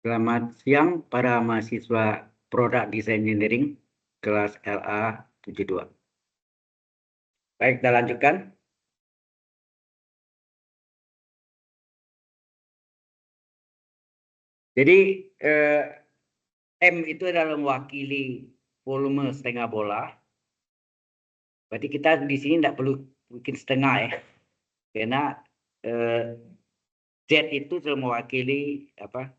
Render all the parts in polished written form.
Selamat siang para mahasiswa Produk Design Engineering kelas LA 72. Baik, kita lanjutkan. Jadi M itu adalah mewakili volume setengah bola. Berarti kita di sini tidak perlu bikin setengah ya, karena Z itu sudah mewakili apa?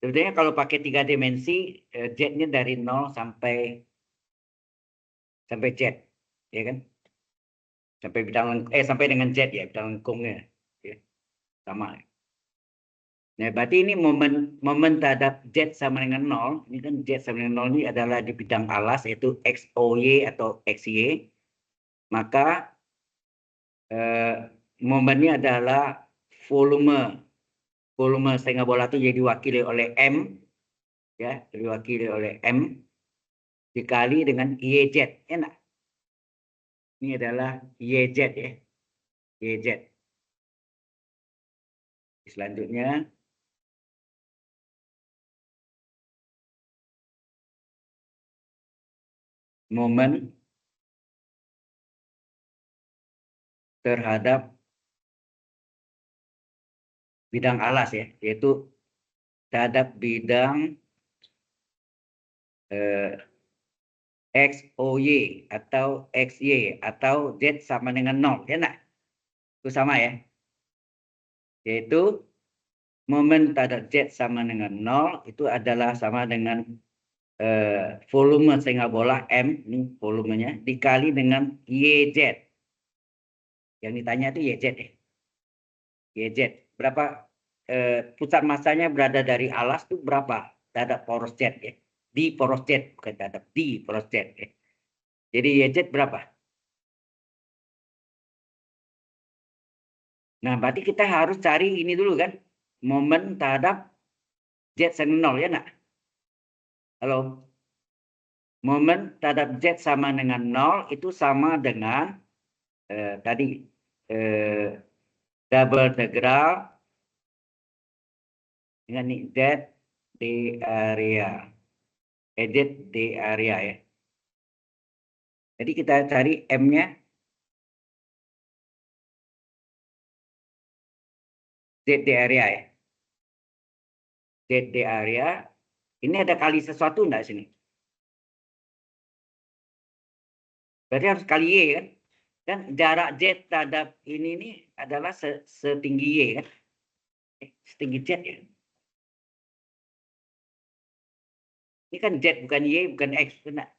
Sebenarnya kalau pakai 3 dimensi, Z-nya dari 0 sampai Z, ya kan? Sampai dengan Z ya, bidang lengkungnya, ya, sama. Nah, berarti ini momen terhadap Z sama dengan 0. Ini kan Z sama dengan 0 ini adalah di bidang alas, yaitu XOY atau XY. Maka momennya adalah volume setengah bola itu jadi diwakili oleh M, ya, diwakili oleh M dikali dengan YZ. Enak. Ini adalah YZ ya, YZ. Selanjutnya, momen terhadap bidang alas ya, yaitu terhadap bidang XOY atau XY atau Z sama dengan 0. Ya enggak? Itu sama ya. Yaitu momen terhadap Z sama dengan 0 itu adalah sama dengan volume setengah bola M, ini volumenya, dikali dengan YZ. Yang ditanya itu YZ ya. YZ. Berapa pusat masanya berada dari alas itu berapa terhadap poros Z ya. Di poros Z, bukan terhadap di poros Z ya. Jadi YZ berapa? Nah, berarti kita harus cari ini dulu kan. Momen terhadap Z sama 0, ya enggak? Halo? Momen terhadap Z sama dengan 0 itu sama dengan tadi double integral dengan Z di area. Z di area ya. Jadi kita cari M-nya. Z di area ya. Z di area. Ini ada kali sesuatu enggak sini? Berarti harus kali Y kan? Dan jarak Z terhadap ini adalah setinggi Y kan? Setinggi Z ya. Ini kan Z bukan Y, bukan X. Benar.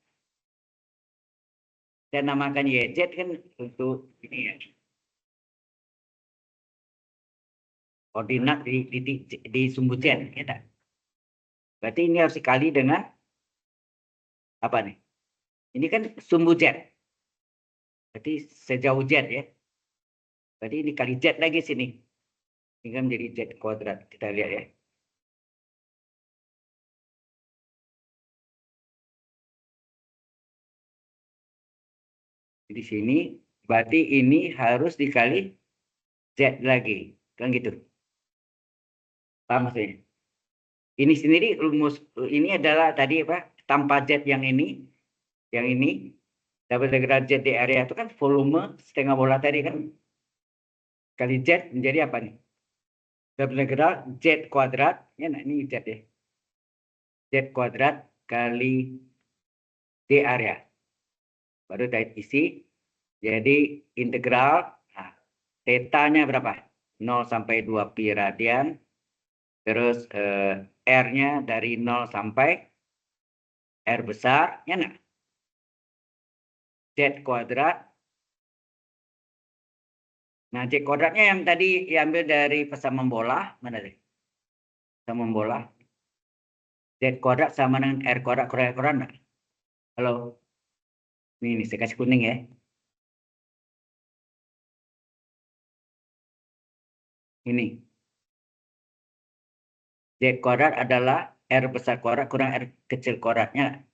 Saya namakan YZ kan untuk ini ya. Koordinat di sumbu Z. Ya, berarti ini harus dikali dengan apa nih? Ini kan sumbu Z. Berarti sejauh Z ya. Berarti ini kali Z lagi sini. Ini kan menjadi Z kuadrat. Kita lihat ya. Di sini berarti ini harus dikali Z lagi. Kan gitu. Paham maksudnya? Ini sendiri rumus ini adalah tadi apa? Tanpa Z yang ini dapat integral Z di area itu kan volume setengah bola tadi kan kali Z menjadi apa nih? Dapat integral Z kuadrat ya, nah ini Z ya. Z kuadrat kali D area. Baru kita isi. Jadi integral, nah, θ-nya berapa? 0 sampai 2 pi radian. Terus R-nya dari 0 sampai R besar, ya enggak? Z kuadrat. Nah, Z kuadratnya yang tadi diambil dari pesaman bola, mana deh? Pesaman bola. Z kuadrat sama dengan R kuadrat, enggak? Halo? Ini saya kasih kuning ya. Ini. Z kuadrat adalah R besar kuadrat kurang R kecil kuadratnya.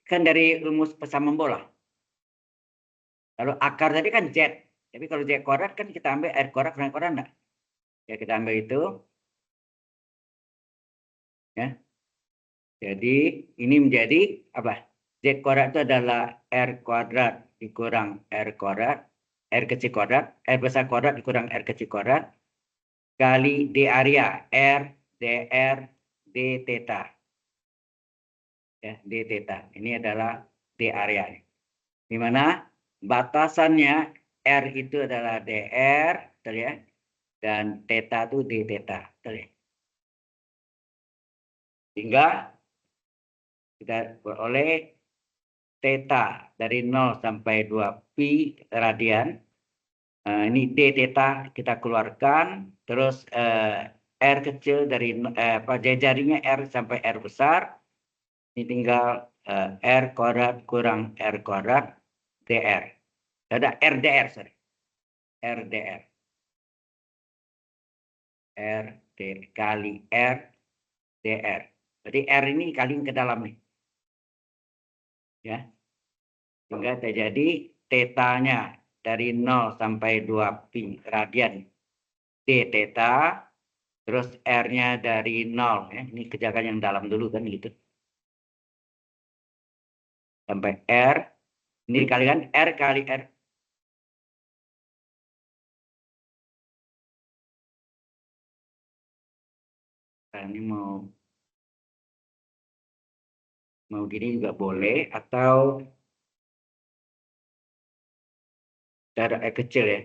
Kan dari rumus pesaman bola. Kalau akar tadi kan Z. Tapi kalau Z kuadrat kan kita ambil R kuadrat kurang kuadrat enggak? Ya kita ambil itu. Ya. Jadi ini menjadi apa? Z kuadrat itu adalah R kuadrat dikurang R kuadrat, R kecil kuadrat, R besar kuadrat dikurang R kecil kuadrat, kali D area, R, dr, D theta. Ya, D theta. Ini adalah D area. Di mana batasannya R itu adalah dr, betul ya? Dan theta itu D theta, betul ya? Sehingga kita beroleh theta dari 0 sampai 2 pi radian. Ini D theta kita keluarkan, terus R kecil dari jarinya R sampai R besar. Ini tinggal R kuadrat kurang R kuadrat dr. Ada RDR, sorry. RDR. RD kali R dr. Jadi R ini kaliin ke dalam nih. Ya. Sehingga terjadi tetanya dari 0 sampai 2 pi radian D theta, terus R-nya dari 0. Ya. Ini kerjakan yang dalam dulu kan gitu. Sampai R. Ini dikalikan R kali R. Nah, ini mau gini juga boleh, atau cara R kecil ya.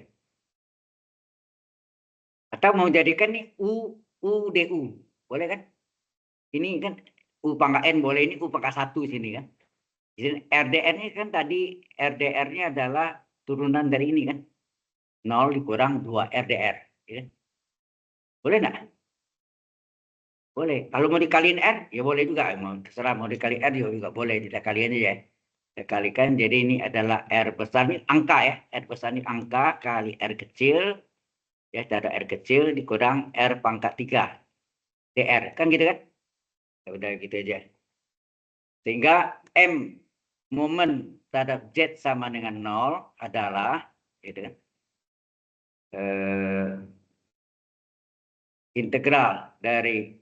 Atau mau jadikan nih U DU. Boleh kan? Ini kan U pangkat N boleh, ini U pangkat 1 sini kan. Jadi RDR ini kan tadi RDR-nya adalah turunan dari ini kan. 0 dikurang 2 RDR. Ya. Boleh nggak? Boleh. Kalau mau dikaliin R, ya boleh juga. Mau terserah mau dikali R juga boleh. Kita kaliin aja ya. Kita kalikan. Jadi ini adalah R besar. Ini angka ya. R besar ini angka kali R kecil. Ya, ada R kecil dikurang R pangkat 3. DR. Kan gitu kan? Ya udah gitu aja. Sehingga M momen terhadap Z sama dengan 0 adalah gitu kan, integral dari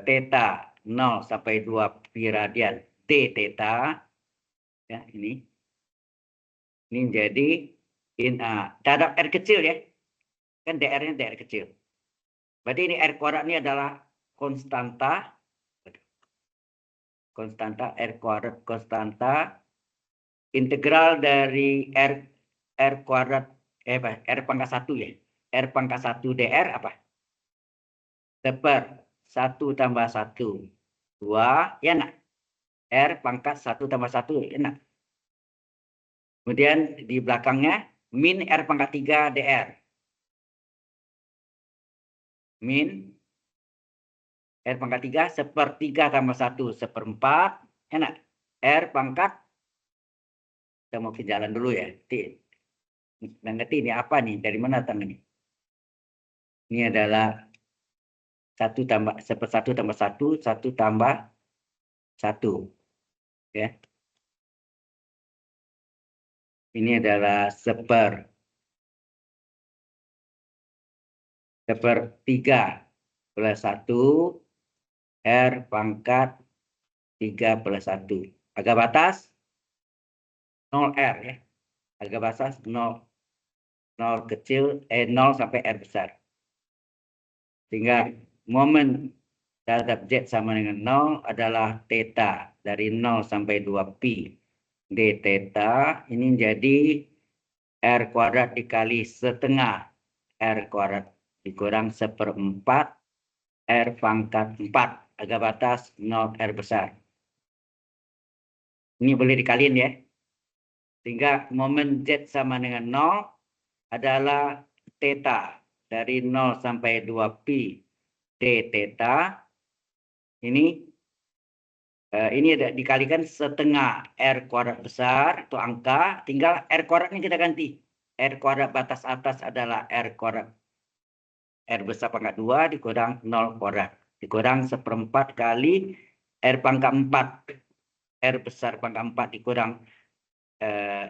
theta 0 sampai 2 pi radian D theta. Ya, ini jadi terhadap R kecil ya. Kan DR-nya DR kecil. Berarti ini R kuadrat ini adalah konstanta. Konstanta R kuadrat konstanta. Integral dari R kuadrat R pangkat 1 ya. R pangkat 1 DR apa? Seper 1 tambah 1. 2, ya nak. R pangkat 1 tambah 1, ya nak. Kemudian di belakangnya min R pangkat 3 DR. Min R pangkat 3 sepertiga tambah 1 seperempat. Enak. R pangkat, kita mau ke jalan dulu ya. Ngerti ini apa nih? Dari mana datang ini? Ini adalah 1 tambah 1 tambah 1, 1 tambah 1. Ya. Ini adalah sepertiga plus 1 R pangkat 3 plus 1. Agak batas 0 R ya. Agak batas 0 kecil 0 sampai R besar. Sehingga momen terhadap Z sama dengan 0 adalah theta dari 0 sampai 2 pi D theta. Ini jadi R kuadrat dikali setengah R kuadrat dikurang seperempat R pangkat 4. Agak batas 0 R besar. Ini boleh dikaliin ya. Sehingga momen Z sama dengan 0 adalah theta dari 0 sampai 2 pi D theta. Ini ada dikalikan setengah R kuadrat besar, itu angka. Tinggal R kuadratnya kita ganti. R kuadrat batas atas adalah R kuadrat. R besar pangkat 2 dikurang 0 kuadrat. Dikurang seperempat kali R pangkat 4. R besar pangkat 4 dikurang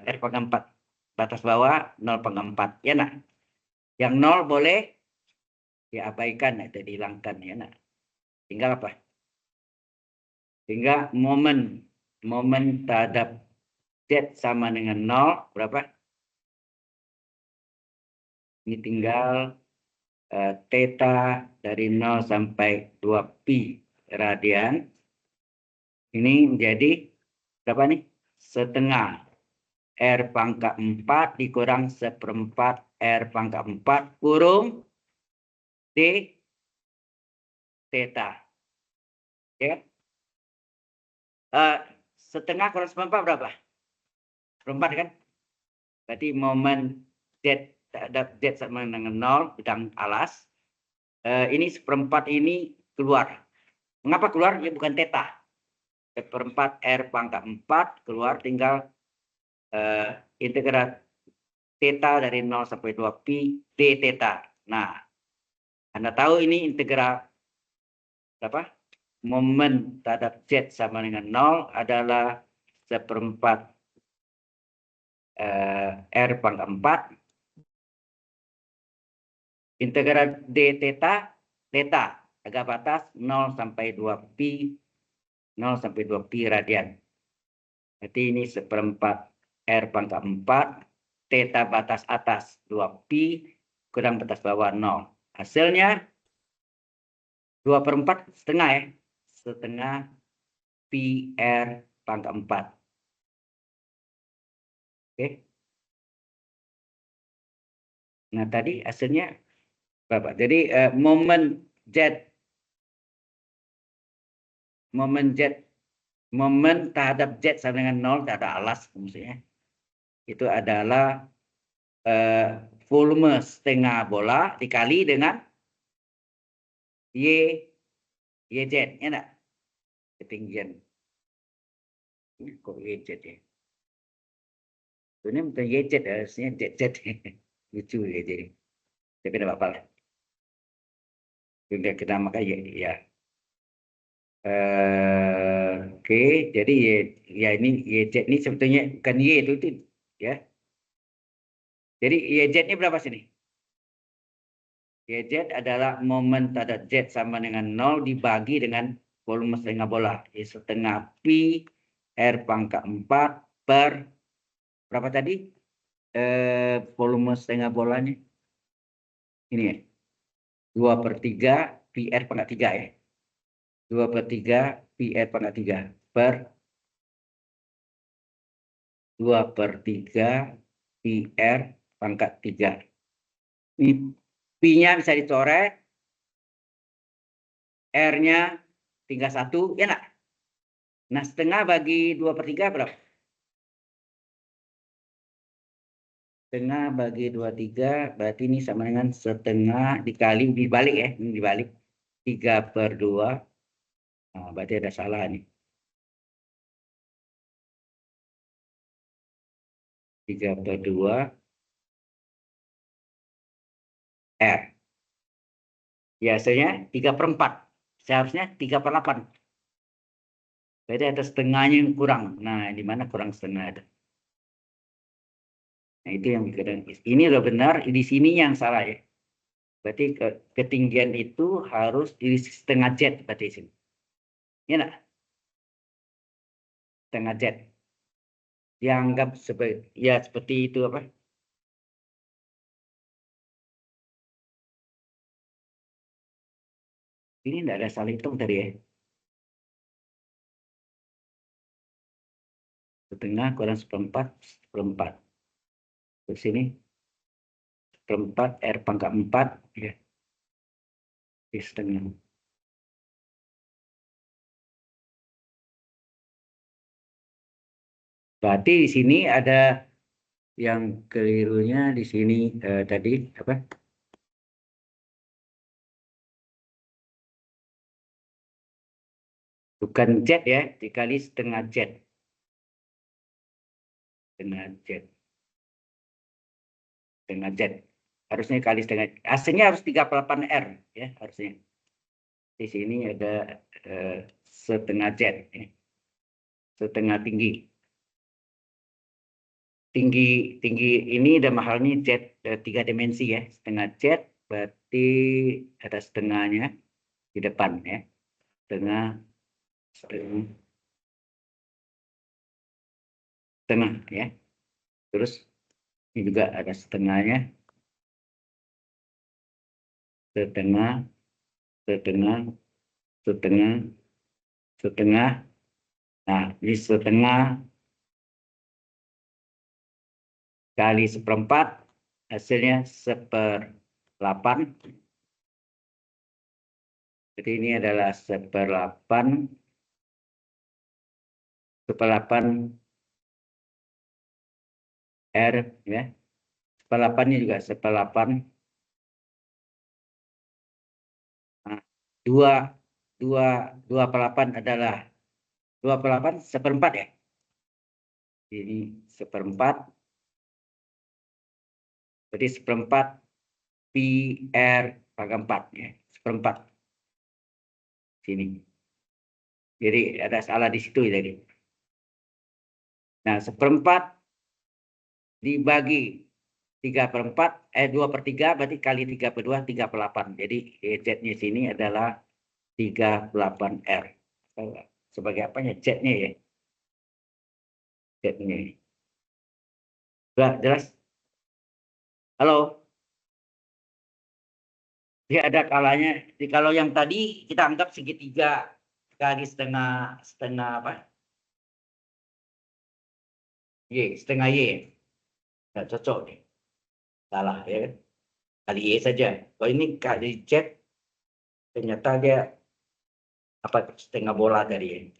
R pangkat 4. Batas bawah 0 pangkat 4. Ya nak. Yang 0 boleh diabaikan atau dihilangkan ya nak. Tinggal apa? Sehingga momen terhadap Z sama dengan 0 berapa? Ini tinggal theta dari 0 sampai 2pi radian. Ini menjadi berapa nih? Setengah R pangkat 4 dikurang 1/4 R pangkat 4 kurung D theta. Ya. Setengah kurang 1/4 berapa? 1/4 kan? Berarti momen Z terhadap Z sama dengan 0 bidang alas. Ini 1/4 ini keluar. Mengapa keluar? Ya bukan theta. 1/4 R pangkat 4 keluar, tinggal integral theta dari 0 sampai 2pi D theta. Nah, Anda tahu ini integral berapa? Momen terhadap Z sama dengan 0 adalah 1/4 R pangkat 4 integral D theta agak batas 0 sampai 2pi radian. Berarti ini 1/4 R pangkat 4 theta batas atas 2pi kurang batas bawah 0. Hasilnya 2/4 setengah ya. Setengah pi R pangkat 4. Oke. Nah, tadi hasilnya berapa? Jadi momen terhadap Z sama dengan 0, tak ada alas maksudnya. Itu adalah volume setengah bola dikali dengan YZ, ya enggak? Ketinggian. Ini kok YZ ya? Ini bukan YZ, harusnya ZZ. Lucu ya jadi. Tapi tidak apa-apa lah. Kita maka ya. Oke, jadi ya ini YZ ini sebetulnya bukan Y itu ya. Jadi YZ ini berapa sini? YZ adalah momen terhadap Z sama dengan 0 dibagi dengan volume setengah bola. Jadi setengah pi R pangkat 4 per berapa tadi? Volume setengah bolanya. Ini ya. 2/3 pi R pangkat 3 ya. 2/3 pi R pangkat 3 per 2/3 pi R pangkat 3. Ini pi-nya bisa dicoret, R-nya tinggal 1, ya enggak? Nah, setengah bagi 2/3 berapa? Setengah bagi 2/3 berarti ini sama dengan setengah dikali dibalik ya, ini dibalik 3/2. Nah, berarti ada salah nih. 3/2 R. Ya, hasilnya 3/4. Seharusnya 3/8. Berarti ada setengahnya yang kurang. Nah, di mana kurang setengah ada. Nah, itu yang ini udah benar, di sini yang salah ya. Berarti ketinggian itu harus di setengah Z berarti sini. Ya enggak? Setengah Z. Dianggap sebagai ya seperti itu apa? Ini enggak ada salah hitung tadi ya. Setengah kurang 1/4. Terus sini 1/4 R pangkat 4 ya. Di setengah. Berarti di sini ada yang kelirunya di sini tadi apa? Bukan Z ya, dikali setengah Z. Setengah Z. Setengah Z. Harusnya kali setengah. Hasilnya harus 38 R ya harusnya. Di sini ada setengah Z. Ya. Setengah tinggi. Tinggi ini ada mahalnya Z 3 dimensi ya. Setengah Z berarti ada setengahnya di depan ya. setengah ya. Terus ini juga ada setengahnya, setengah, setengah, setengah, setengah. Nah, ini setengah kali 1/4, hasilnya 1/8. Jadi ini adalah 1/8 R ya. 1/8-nya juga 1/8. Nah, 2/8 adalah 2/8 1/4 ya. Ini 1/4. Jadi 1/4 PR / 4 ya. 1/4. Sini. Jadi ada salah di situ tadi. Nah, 1/4 dibagi 3/4, 2/3 berarti kali 3/2, 3/8. Jadi Z-nya sini adalah 38R. Sebagai apanya? Z-nya ya. Z-nya. Sudah jelas? Halo? Dia ada kalanya. Jadi kalau yang tadi kita anggap segitiga kali setengah apa? Y, setengah Y. Nggak cocok nih. Salah ya kan? Kali Y saja. Kalau ini kali Z, ternyata dia apa setengah bola dari Y.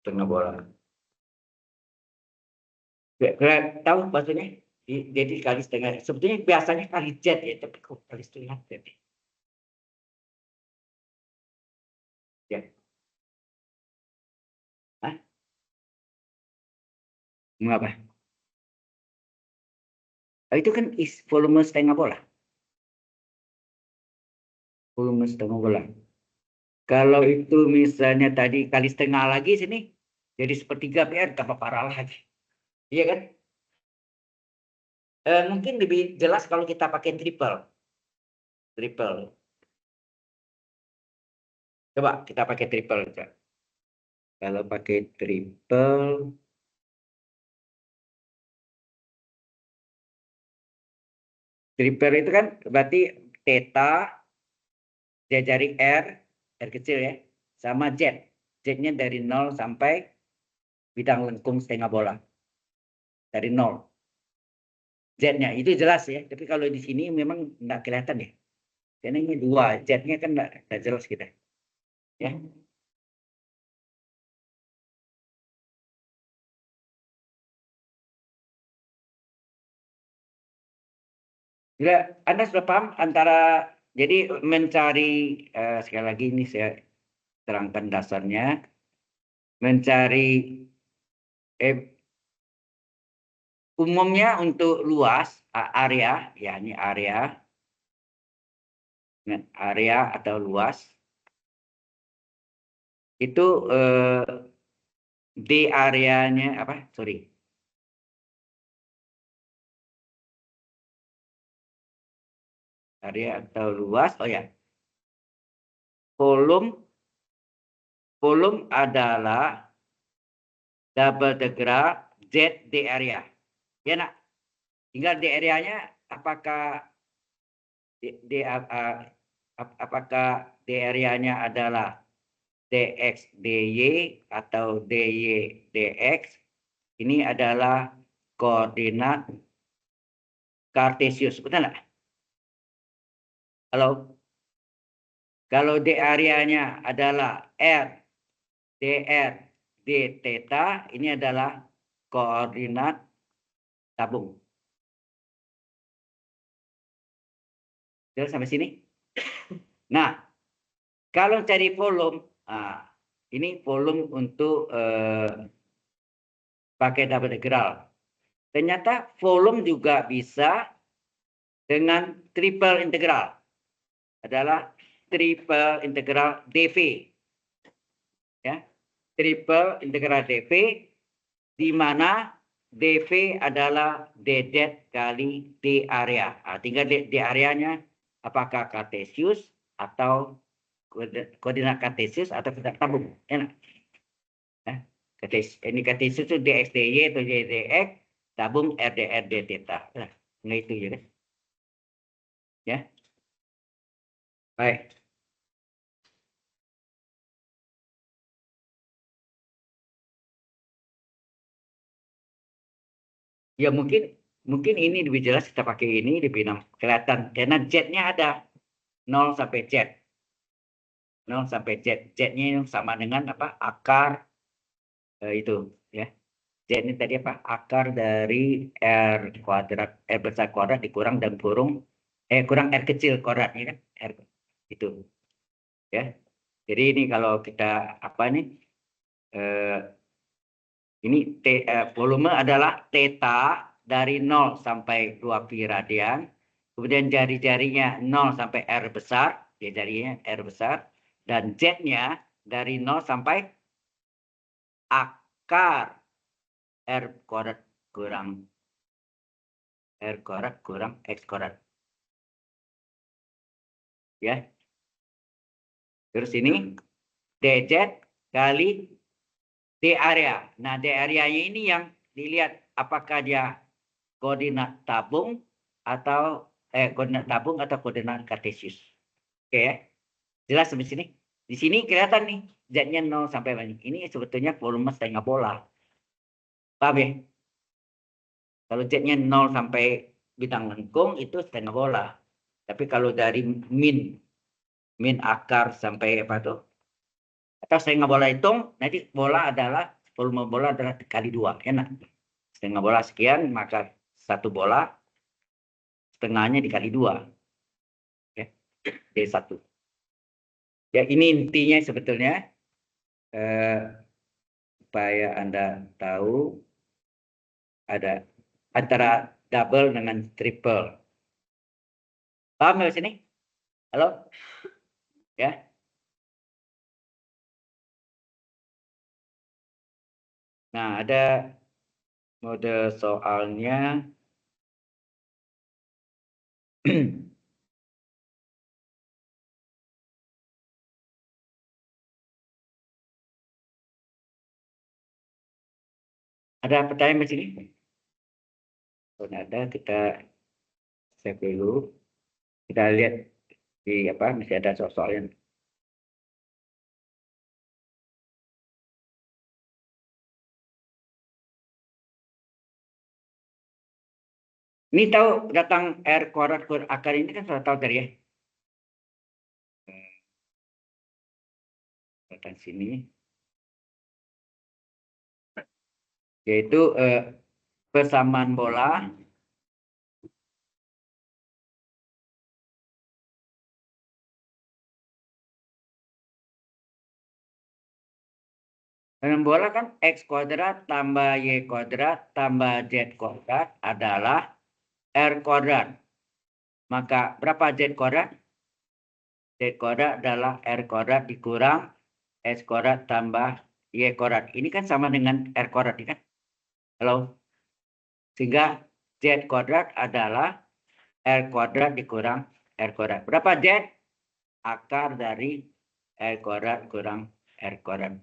Setengah bola. Kalian tahu maksudnya? Jadi kali setengah. Sebetulnya biasanya kali Z ya, tapi kok kali setengah Z? Ya. Hah? Mengapa? Oh, itu kan volume setengah bola. Volume setengah bola. Kalau itu misalnya tadi kali setengah lagi sini, jadi 1/3 PR tambah parah lagi. Iya kan? Mungkin lebih jelas kalau kita pakai triple. Triple. Coba kita pakai triple. Coba. Kalau pakai triple, triple itu kan berarti theta, dia cari R kecil ya, sama Z. Z-nya dari 0 sampai bidang lengkung setengah bola. Dari 0. Z-nya itu jelas ya, tapi kalau di sini memang nggak kelihatan ya. Karena ini 2, Z-nya kan nggak jelas kita. Ya. Ya, Anda sudah paham antara, jadi mencari, sekali lagi ini saya terangkan dasarnya, mencari umumnya untuk luas area, ya ini area atau luas, itu di areanya apa? Sorry. Area atau luas, oh ya. Volume adalah double integral Z di area. Ya nak, tinggal di areanya apakah apakah di areanya adalah dx dy atau dy dx. Ini adalah koordinat kartesius, betul nggak? Halo? Kalau di areanya adalah r dr d theta, ini adalah koordinat tabung. Jadi sampai sini. Nah, kalau cari volume, ini volume untuk pakai double integral. Ternyata volume juga bisa dengan triple integral. Adalah triple integral dV. Ya, triple integral dV, di mana DV adalah DZ kali D area. Tinggal D areanya apakah kartesius atau koordinat kartesius atau koordinat tabung. Enak. Ini kartesius itu dx dy atau y dx, tabung rdr d theta. Nah, itu ya kan. Ya. Baik. Ya mungkin ini lebih jelas kita pakai ini lebih kelihatan karena Z-nya ada 0 sampai Z. 0 sampai Z. Z-nya sama dengan apa? Akar itu ya. Z ini tadi apa? Akar dari R kuadrat, R besar kuadrat dikurang dan kurung kurang R kecil kuadratnya kan? R itu ya. Jadi ini kalau kita apa nih? Ini volume adalah theta dari 0 sampai 2 pi radian. Kemudian jari-jarinya 0 sampai R besar, jarinya R besar. Dan Z-nya dari 0 sampai akar R kuadrat kurang R kuadrat kurang X kuadrat. Ya. Terus ini DZ kali D area. Nah, D area-nya ini yang dilihat apakah dia koordinat tabung atau koordinat tabung atau koordinat kartesius. Oke ya. Jelas sampai sini? Di sini kelihatan nih Z-nya 0 sampai banyak. Ini sebetulnya volume setengah bola. Paham ya? Kalau Z-nya 0 sampai bintang lengkung itu setengah bola. Tapi kalau dari min akar sampai apa tuh? Atau setengah bola hitung, nanti bola adalah volume bola adalah kali 2. Enak. Setengah bola sekian, maka satu bola setengahnya dikali 2. Ya. Jadi 1. Ya, ini intinya sebetulnya supaya Anda tahu ada antara double dengan triple. Paham ya sini? Halo? Ya. Nah, ada mode soalnya. Ada pertanyaan di sini? Kalau ada, kita save dulu. Kita lihat di apa, masih ada soal-soalnya. Ini tahu datang R kuadrat akar ini kan sudah tahu tadi ya. Datang sini. Yaitu persamaan bola dalam bola kan X kuadrat tambah Y kuadrat tambah Z kuadrat adalah R kuadrat. Maka berapa Z kuadrat? Z kuadrat adalah R kuadrat dikurang X kuadrat tambah Y kuadrat. Ini kan sama dengan R kuadrat, kan? Halo? Sehingga Z kuadrat adalah R kuadrat dikurang R kuadrat. Berapa Z? Akar dari R kuadrat kurang R kuadrat.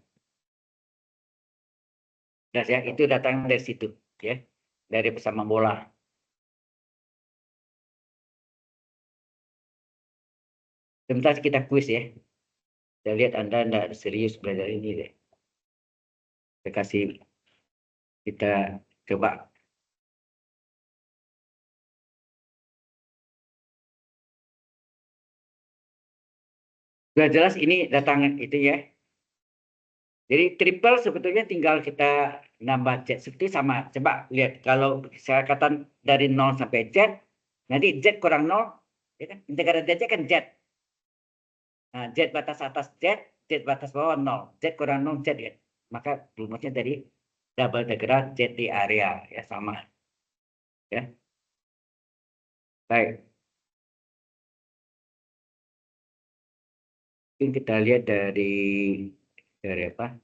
Dan ya, itu datang dari situ, ya, dari persamaan bola. Sebentar kita kuis ya. Saya lihat Anda tidak serius belajar ini deh. Saya kasih, kita coba. Sudah jelas ini datang itu ya. Jadi triple sebetulnya tinggal kita nambah Z seperti sama. Coba lihat kalau saya kata dari 0 sampai Z, nanti Z kurang 0, ya kan? Integral Z kan Z. Nah, Z batas atas Z, Z batas bawah 0. Z kurang 0 Z ya. Maka rumusnya dari double integral Z di area ya sama. Ya. Baik. Mungkin kita lihat dari apa?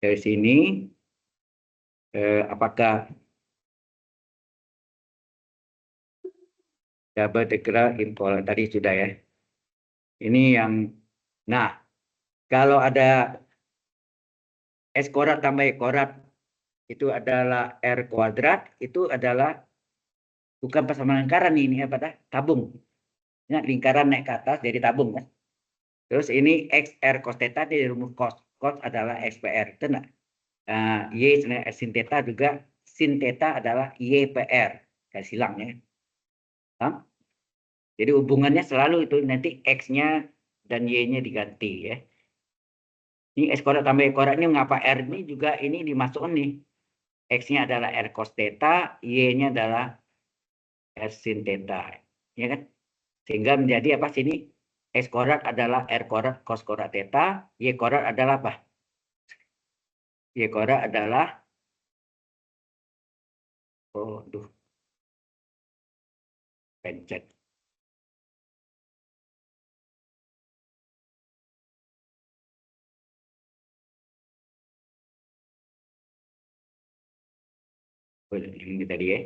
Dari sini apakah double integral impol tadi sudah ya. Ini yang, nah kalau ada S kuadrat tambah Y kuadrat itu adalah R kuadrat, itu adalah bukan persamaan lingkaran ini apa dah? Tabung. Ya, lingkaran naik ke atas jadi tabung kan. Terus ini XR cos theta dari rumus cos. Cos adalah XPR. Itu enggak? Y sin theta juga sin theta adalah YPR. Kayak silang ya. Hah? Jadi hubungannya selalu itu nanti X-nya dan Y-nya diganti ya. Ini S kuadrat tambah Y kuadrat ini mengapa R ini juga ini dimasukkan nih. X-nya adalah R cos theta, Y-nya adalah R sin theta. Ya kan? Sehingga menjadi apa sini? X kuadrat adalah R kuadrat cos kuadrat theta, Y kuadrat adalah apa? Y kuadrat adalah, oh, duh, pencet. Ini tadi ya.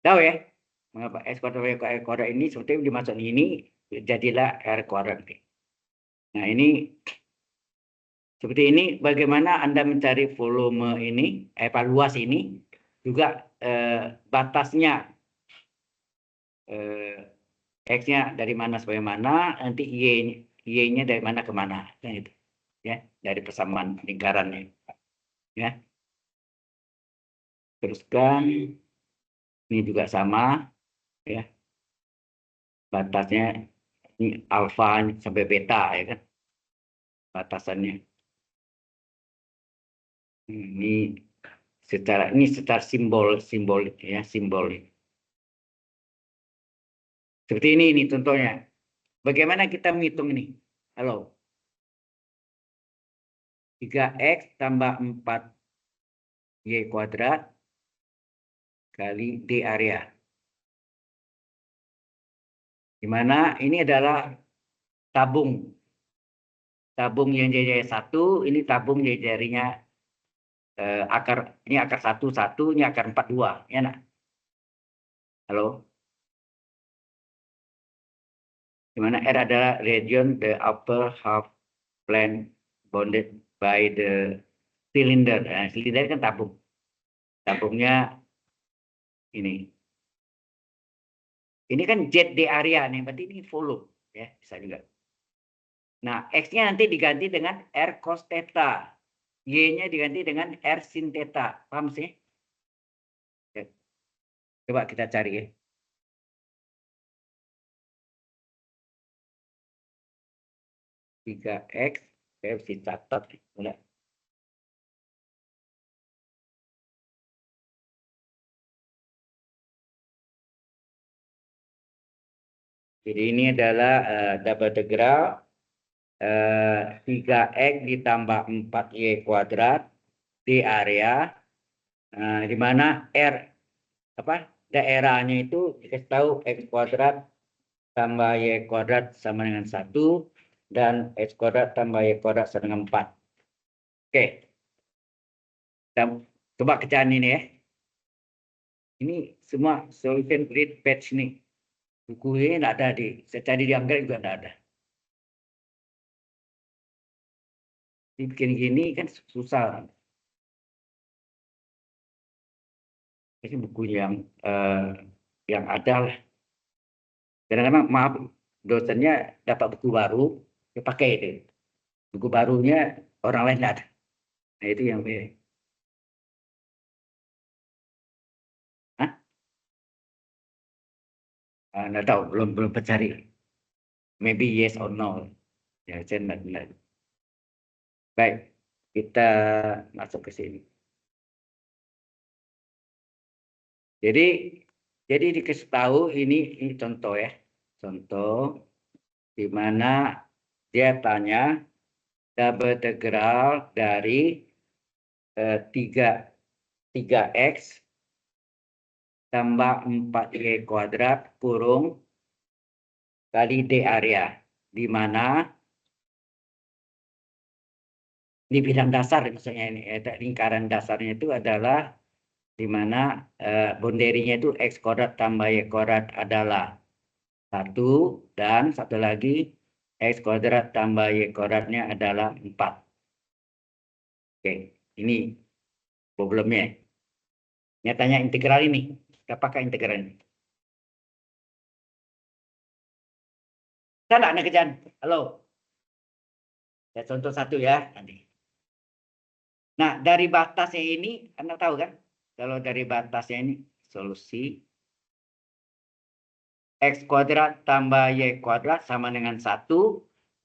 Tahu ya? Mengapa S kuadrat Y kuadrat ini seperti dimasukkan ini, jadilah R kuadrat. Nah ini, seperti ini bagaimana Anda mencari volume ini, luas ini, juga batasnya. X-nya dari mana sampai mana, nanti Y-nya dari mana ke mana, kan itu, ya, dari persamaan lingkarannya, ya. Teruskan, ini juga sama, ya, batasnya ini alfa sampai beta, ya kan, batasannya. Ini secara simbol, ya, simbol. Seperti ini contohnya. Bagaimana kita menghitung ini? Halo. 3X tambah 4Y kuadrat kali D area. Di mana ini adalah tabung. Tabung yang jari 1, ini tabung yang jarinya akar, ini akar 1, ini akar 4, 2. Ya, nak? Halo? Di mana R adalah region the upper half plane bounded by the cylinder. Nah, silinder kan tabung. Tabungnya ini. Ini kan Z di area nih, berarti ini volume. Ya, bisa juga. Nah, X-nya nanti diganti dengan R cos theta. Y-nya diganti dengan R sin theta. Paham sih? Ya. Coba kita cari ya. 3X, saya harus dicatat. Enggak. Jadi ini adalah double integral 3X ditambah 4Y kuadrat di area, di mana R, apa, daerahnya itu dikasih tahu X kuadrat tambah Y kuadrat sama dengan 1, dan X kuadrat tambah Y kuadrat sama dengan 4. Oke. Kita coba kerjaan ini ya. Ini semua solution grid patch nih. Buku ini tidak ada saya cari di Anggrek juga tidak ada. Bikin gini kan susah. Ini buku yang ada lah. Kadang-kadang maaf, dosennya dapat buku baru, dia pakai itu. Buku barunya orang lain tidak ada. Nah itu yang nggak tahu, belum pencari. Maybe yes or no. Ya, saya tidak. Baik, kita masuk ke sini. Jadi dikasih tahu ini contoh ya. Contoh di mana dia tanya double integral dari 3X tambah 4Y kuadrat kurung kali D area. Di mana Di bidang dasar maksudnya ini. Lingkaran dasarnya itu adalah di mana boundary-nya itu X kuadrat tambah Y kuadrat adalah 1 dan satu lagi X kuadrat tambah Y kuadratnya adalah 4. Oke, ini problemnya. Nyatanya integral ini. Kita pakai integral ini. Salah nih kerjaan. Halo. Ya, contoh satu ya nanti. Nah, dari batasnya ini, Anda tahu kan? Kalau dari batasnya ini, solusi X kuadrat tambah Y kuadrat sama dengan 1.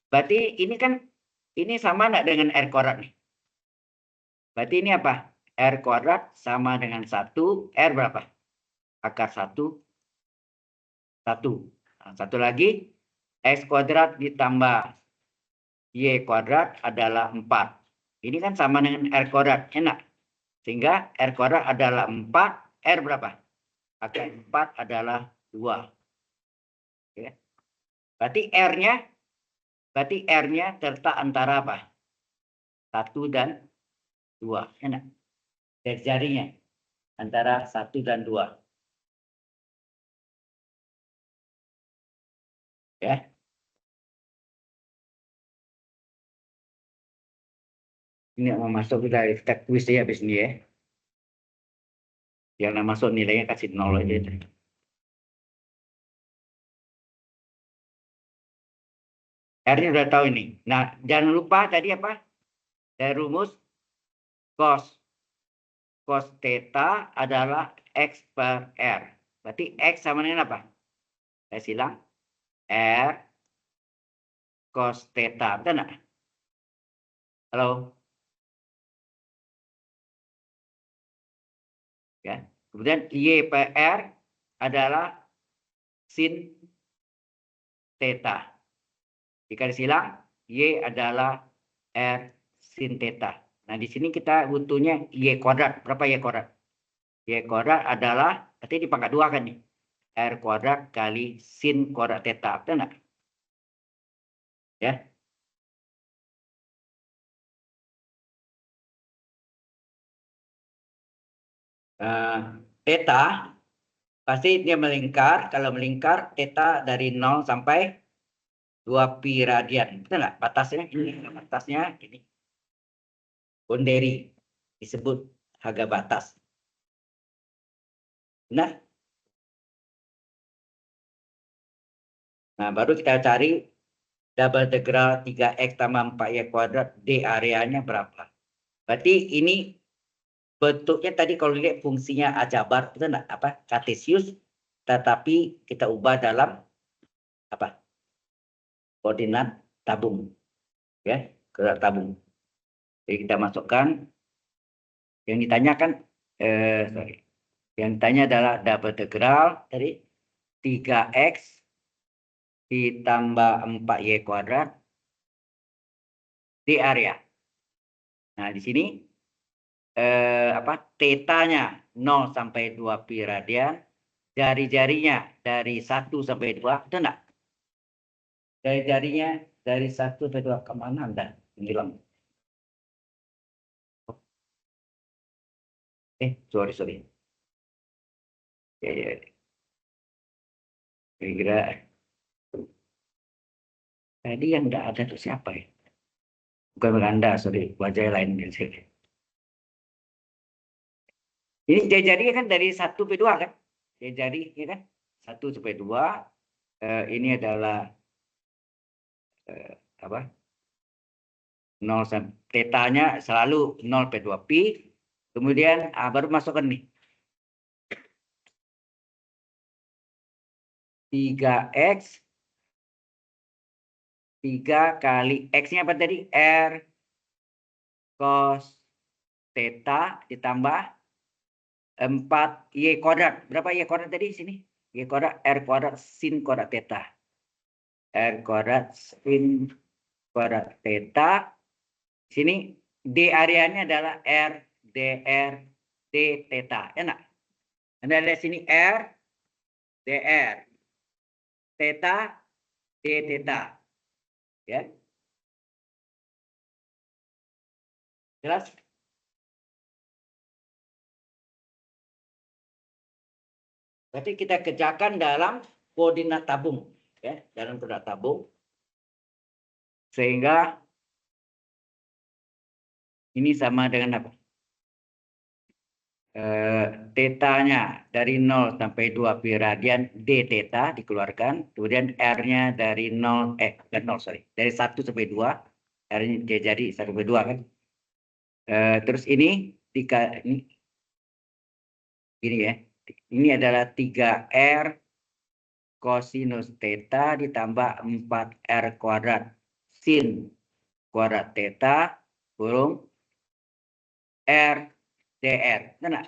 Berarti ini kan, ini sama enggak dengan R kuadrat nih? Berarti ini apa? R kuadrat sama dengan 1. R berapa? Akar 1. 1. Nah, satu lagi, X kuadrat ditambah Y kuadrat adalah 4. Ini kan sama dengan R kuadrat, enak. Sehingga R kuadrat adalah 4, R berapa? Akar 4 adalah 2. Ya. Berarti R-nya terletak antara apa? 1 dan 2. Enak. Dari jarinya. Antara 1 dan 2. Ya. Ini mau masuk dari kuis ya habis ini ya. Yang nak masuk nilainya kasih 0 aja. R-nya udah tahu ini. Nah, jangan lupa tadi apa? Dari rumus cos theta adalah X per R. Berarti X sama dengan apa? Saya silang R cos theta. Betul nggak? Halo? Ya. Kemudian Y per R adalah sin theta. Jika disilang, Y adalah R sin theta. Nah, di sini kita butuhnya Y kuadrat. Berapa Y kuadrat? Y kuadrat adalah, berarti dipangkat 2 kan nih. R kuadrat kali sin kuadrat theta. Betul nggak? Ya. Theta, pasti dia melingkar. Kalau melingkar, theta dari 0 sampai 2 pi radian. Betul nggak? Batasnya ini. Batasnya ini. Boundary. Disebut harga batas. Nah, baru kita cari double integral 3x tambah 4y kuadrat D areanya berapa. Berarti ini bentuknya tadi kalau lihat fungsinya aljabar itu enggak apa kartesius, tetapi kita ubah dalam apa koordinat tabung ya, koordinat tabung. Jadi kita masukkan yang ditanyakan sorry. Yang ditanya adalah double integral dari 3x ditambah 4y kuadrat di area. Nah, di sini tetanya 0 sampai 2 pi radian, jari-jarinya dari 1 sampai 2, itu enggak? Jari-jarinya dari 1 sampai 2 kemana Anda? Hilang. Sorry. Ya. Kira-kira tadi yang enggak ada itu siapa ya? Bukan Anda, sorry. Wajah lain. Ini jari-jarinya kan dari 1 sampai 2 kan? Jari ya kan? 1 sampai 2. Ini adalah apa? 0 sampai tetanya selalu 0 sampai 2 pi. Kemudian baru masukkan nih. 3x 3 kali x-nya apa tadi? R cos theta ditambah 4 y kuadrat. Berapa y kuadrat tadi sini? Y kuadrat r kuadrat sin kuadrat theta. R kuadrat sin kuadrat theta. Sini d areanya adalah r dr d theta. Enak. Anda lihat sini r dr theta d theta. Ya. Jelas? Berarti kita kerjakan dalam koordinat tabung, ya, dalam koordinat tabung. Sehingga ini sama dengan apa? Tetanya dari 0 sampai 2 pi radian d theta dikeluarkan, kemudian R-nya dari 0 sorry, dari 1 sampai 2, R-nya dia jadi 1 sampai 2 kan. Terus ini ini ya. Ini adalah 3R kosinus theta ditambah 4R kuadrat sin kuadrat theta kurung R dr. Nah,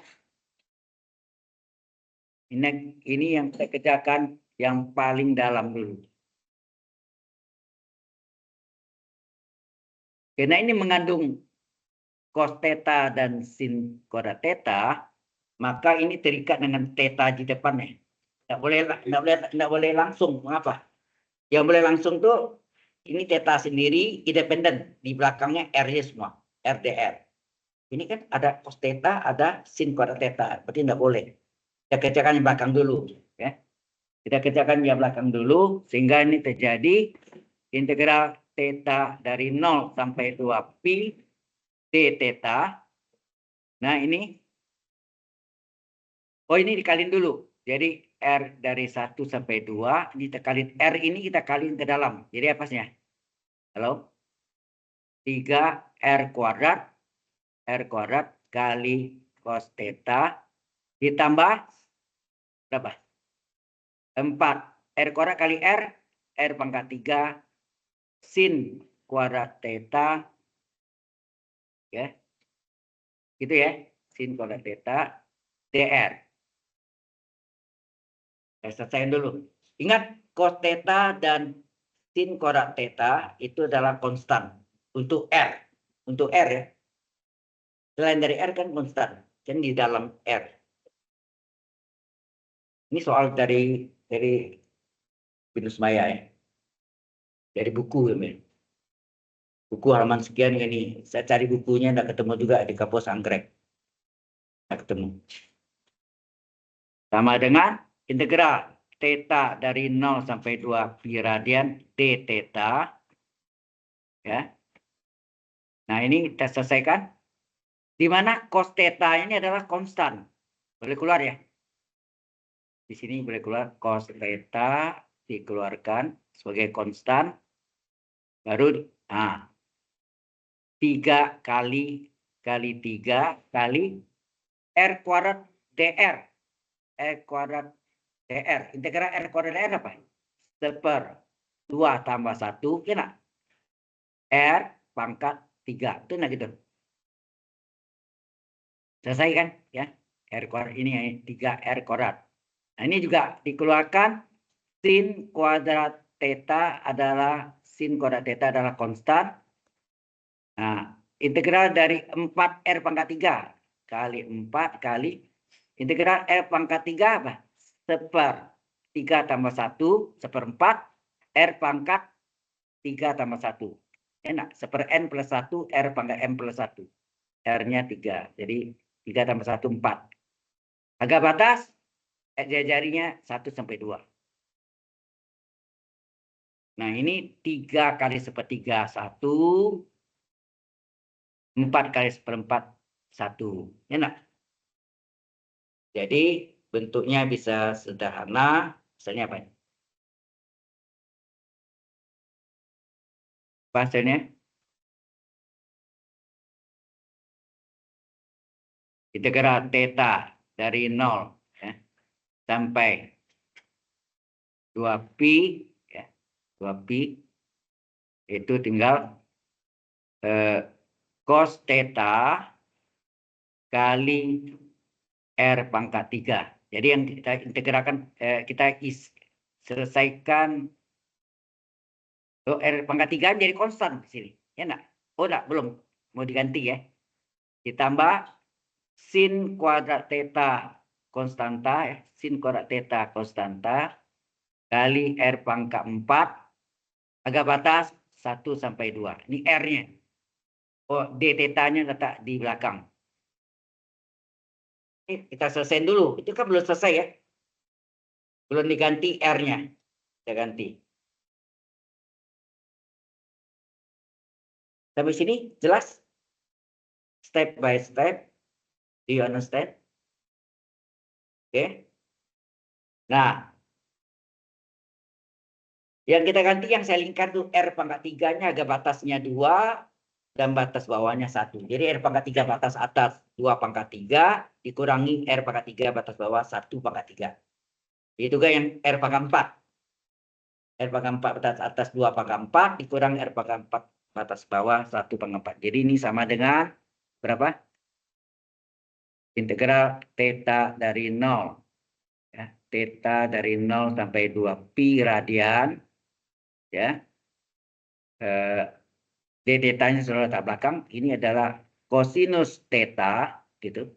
ini yang saya kerjakan yang paling dalam dulu. Karena ini mengandung cos theta dan sin kuadrat theta, maka ini terikat dengan theta di depannya. Nggak boleh langsung. Mengapa? Yang boleh langsung tuh ini theta sendiri independen, di belakangnya R-nya semua, RDR. Ini kan ada cos theta, ada sin kuadrat theta, berarti nggak boleh. Kita kerjakan yang belakang dulu, ya. Kita kerjakan yang belakang dulu sehingga ini terjadi integral theta dari 0 sampai 2 pi d theta. Nah, ini ini dikaliin dulu. Jadi R dari 1 sampai 2 dikaliin R ini kita kaliin ke dalam. Jadi apanya? Halo? 3R kuadrat kali cos theta ditambah berapa? 4. R kuadrat kali R pangkat 3 sin kuadrat theta, ya. Gitu ya, sin kuadrat theta dr. Saya selesaikan dulu. Ingat, cos theta dan sin kuadrat theta itu adalah konstan untuk R. Untuk R ya. Selain dari R kan konstan. Kan di dalam R. Ini soal dari Binus Maya ya. Dari buku ya. Buku halaman sekian ini. Saya cari bukunya, tidak ketemu juga di Kapus Anggrek. Tidak ketemu. Sama dengan integral theta dari 0 sampai 2 pi radian d theta. Ya. Nah, ini kita selesaikan. Di mana cos theta ini adalah konstan. Boleh keluar ya. Di sini boleh keluar cos theta dikeluarkan sebagai konstan. Baru 3 kali 3 kali R kuadrat dr. R kuadrat dr. Integral R kuadrat dr apa? 1/2 tambah 1, ya. R pangkat 3. Itu nah gitu. Selesai kan? Ya. R kuadrat ini 3R kuadrat. Nah, ini juga dikeluarkan sin kuadrat theta adalah konstan. Nah, integral dari 4R pangkat 3 kali 4 kali integral R pangkat 3 apa? 1/3 tambah 1, 1/4 R pangkat 3 tambah 1. Enak, 1/n plus 1 R pangkat M plus 1. R-nya 3. Jadi 3 tambah 1, 4. Agak batas, jarinya 1 sampai 2. Nah, ini 3 kali 1/3 1. 4 kali 1/4 1. Enak. Jadi bentuknya bisa sederhana. Misalnya apa? Hasilnya integral theta dari 0 ya, sampai 2 pi ya, 2 pi itu tinggal cos theta kali R pangkat 3. Jadi yang kita integralkan, kita selesaikan R pangkat 3 jadi konstan di sini. Ya enggak? Oh enggak, belum. Mau diganti ya. Ditambah sin kuadrat theta konstanta, ya. Sin kuadrat theta konstanta kali R pangkat 4 agak batas 1 sampai 2. Ini R-nya. Oh, d theta-nya letak di belakang. Kita selesai dulu. Itu kan belum selesai ya. Belum diganti R-nya. Kita ganti. Sampai sini jelas? Step by step. Do you understand? Oke. Nah, yang kita ganti yang saya lingkar tuh R pangkat 3-nya agak batasnya 2 dan batas bawahnya 1. Jadi R pangkat 3 batas atas 2 pangkat 3 dikurangi R pangkat 3 batas bawah 1 pangkat 3. Itu juga yang R pangkat 4. R pangkat 4 batas atas 2 pangkat 4 dikurang R pangkat 4 batas bawah 1 pangkat 4. Jadi ini sama dengan berapa? Integral theta dari 0. Ya, theta dari 0 sampai 2 pi radian. Ya. D theta-nya sudah letak belakang. Ini adalah kosinus theta gitu.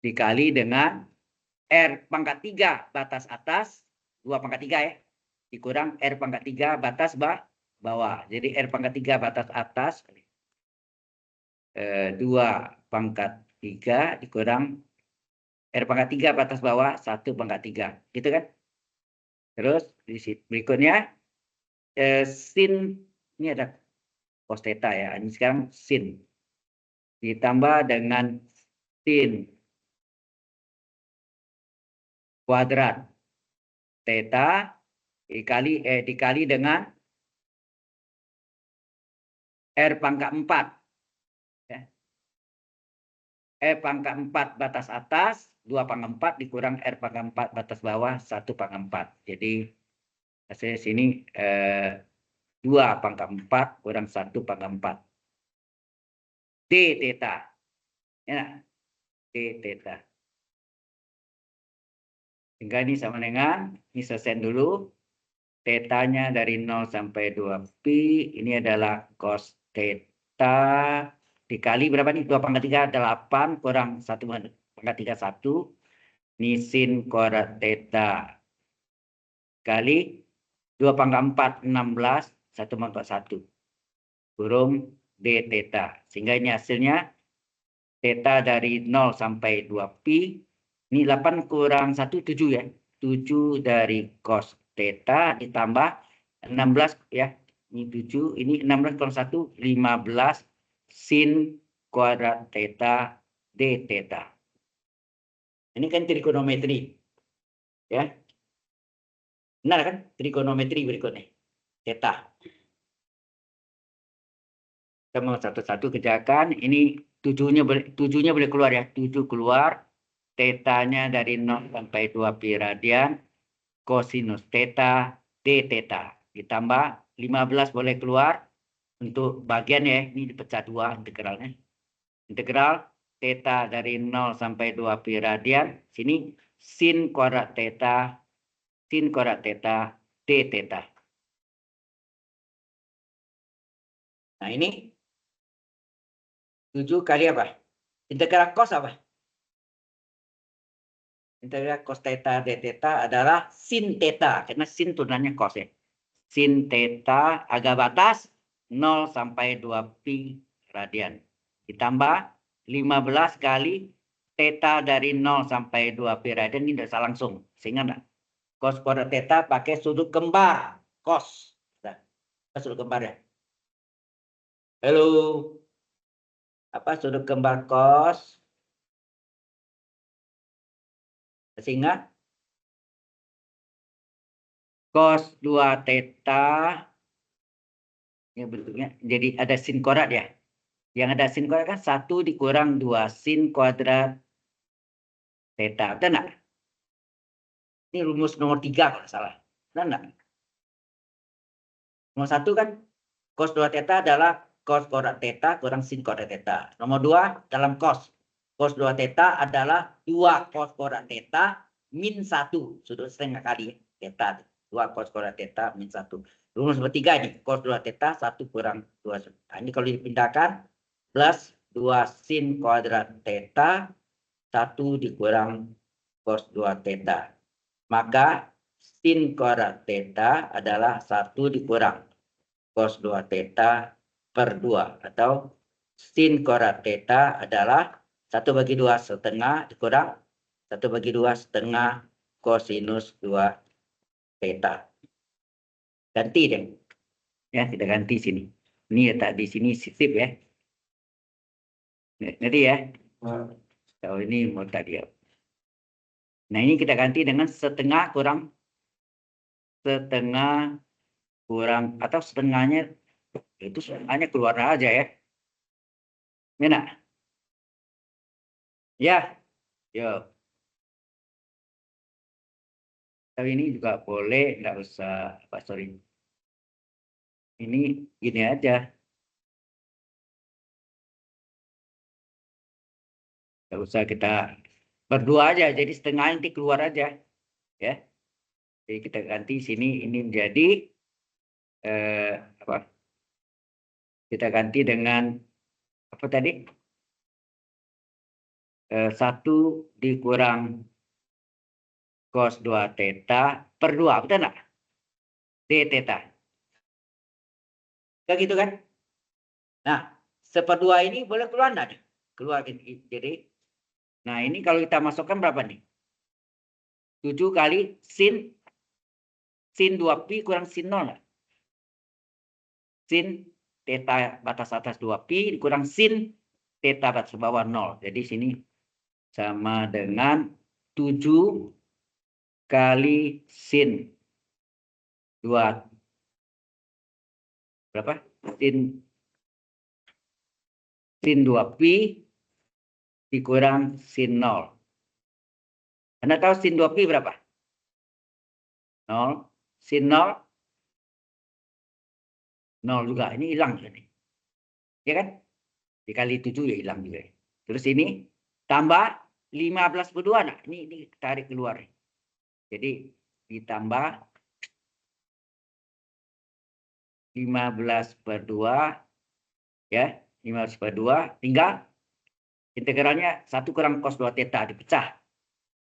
Dikali dengan R pangkat 3 batas atas 2 pangkat 3 ya. Dikurang R pangkat 3 batas bawah. Jadi R pangkat 3 batas atas 2 pangkat 3 dikurang R pangkat 3 batas bawah 1 pangkat 3. Gitu kan? Terus di berikutnya sin ini ada cos theta ya. Ini sekarang sin ditambah dengan sin kuadrat theta dikali dengan R pangkat 4. Ya. R pangkat 4 batas atas, 2 pangkat 4 dikurang R pangkat 4 batas bawah, 1 pangkat 4. Jadi hasilnya sini 2 pangkat 4 kurang 1 pangkat 4. D theta. Ya, D theta. Sehingga ini sama dengan, ini selesai dulu. Theta-nya dari 0 sampai 2 pi, ini adalah cos theta dikali berapa nih? 2 pangkat 3, 8 kurang 1 pangkat 3, 1. Ini sin kuadrat theta kali 2 pangkat 4, 16, 1 pangkat 1. Kurung D theta. Sehingga ini hasilnya theta dari 0 sampai 2 pi. Ini 8 kurang 1, 7 ya. 7 dari cos theta ditambah 16 ya. Ini 7, ini 16 kurang 1, 15 sin kuadrat theta D theta. Ini kan trigonometri. Ya. Benar kan? Trigonometri berikutnya. Theta. Kita mau satu-satu kerjakan. Ini 7-nya boleh keluar ya. 7 keluar. Theta-nya dari 0 sampai 2 pi radian. Kosinus theta D theta. Ditambah 15 boleh keluar. Untuk bagian ya. Ini dipecah 2 integralnya. Integral theta dari 0 sampai 2 pi radian. Sini sin kuadrat theta. Sin kuadrat theta D theta. Nah ini 7 kali apa? Integral cos apa? Integral cos theta d theta adalah sin theta. Karena sin turunannya cos ya. Sin theta agak batas 0 sampai 2 pi radian. Ditambah 15 kali theta dari 0 sampai 2 pi radian. Ini tidak langsung. Sehingga enggak? Cos kuadrat theta pakai sudut kembar. Cos. Nah, sudut kembar ya. Halo. Apa sudut kembar cos? Sehingga cos 2 theta ini bentuknya jadi ada sin kuadrat ya. Yang ada sin kuadrat kan 1 dikurang 2 sin kuadrat theta. Betul enggak? Ini rumus nomor 3 kalau salah. Betul enggak? Nomor 1 kan cos 2 theta adalah cos kuadrat theta kurang sin kuadrat theta. Nomor 2 dalam cos. Cos 2 theta adalah 2 cos kuadrat theta min 1. Sudut setengah kali theta. 2 cos kuadrat theta min 1. Rumus nomor 3 ini. Cos 2 theta 1 kurang 2. Nah, ini kalau dipindahkan plus 2 sin kuadrat theta 1 dikurang cos 2 theta. Maka sin kuadrat theta adalah 1 dikurang cos 2 theta per 2 atau sin kuadrat theta adalah 1/2 setengah dikurang 1/2 setengah kosinus 2 theta. Ganti deh. Ya, kita ganti sini. Ini letak di sini sip ya. Nanti ya. Kalau ini mau tak dia. Nah, ini kita ganti dengan setengah kurang atau setengahnya itu setengahnya keluar aja ya. Mana? Ya. Yo. Tapi ini juga boleh, nggak usah sorry. Ini gini aja. Nggak usah kita berdua aja, jadi setengah nanti keluar aja. Ya. Jadi kita ganti sini ini menjadi apa? Kita ganti dengan apa tadi? 1 dikurang cos 2 theta per 2, betul nggak? D theta. Kayak gitu kan? Nah, 1/2 ini boleh keluar nggak? Keluar. Jadi, nah ini kalau kita masukkan berapa nih? 7 kali sin 2pi kurang sin 0 nggak? Sin theta batas atas 2pi dikurang sin theta batas bawah 0. Jadi sini sama dengan 7 kali sin 2 berapa? Sin 2pi dikurang sin 0. Anda tahu sin 2pi berapa? 0. Sin 0 0 juga. Ini hilang jadi. Ya kan? Dikali 7 ya hilang juga. Terus ini tambah 15/2. Nah, ini tarik keluar. Jadi ditambah 15/2 ya, 15/2 tinggal integralnya 1 kurang cos 2 theta dipecah.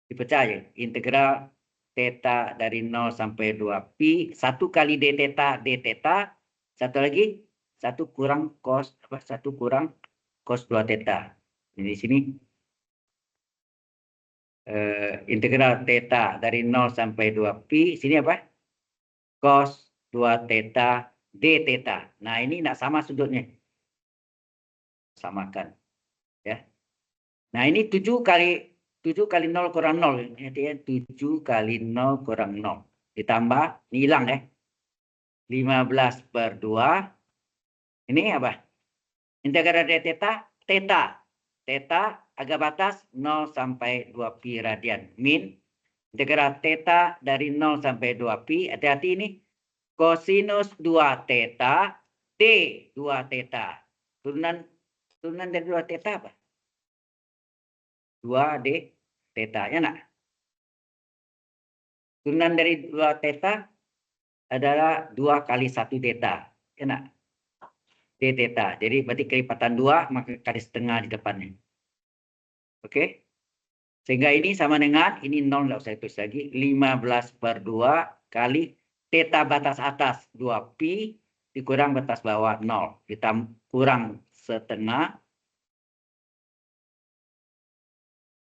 Dipecah ya. Integral theta dari 0 sampai 2pi 1 kali d theta, satu lagi 1 kurang cos 2 theta. Jadi di sini integral theta dari 0 sampai 2pi sini apa? Cos 2 theta d theta. Nah, ini enggak sama sudutnya. Samakan ya. Nah, ini 7 kali 0 kurang 0. Ini 7 kali 0 kurang 0. Ditambah, ini hilang ya. 15/2. Ini apa? Integral d theta, theta agak batas 0 sampai 2pi radian. Min integral theta dari 0 sampai 2pi. Hati-hati ini. Kosinus 2 theta d 2 theta. Turunan dari 2 theta apa? 2d theta, ya nak? Turunan dari 2 theta adalah 2 kali 1 theta, ya nak? D theta. Jadi berarti kelipatan 2 maka kali setengah di depannya. Oke? Sehingga ini sama dengan, ini 0 nggak usah tulis lagi, 15/2 kali theta batas atas 2pi dikurang batas bawah 0. Kita kurang setengah.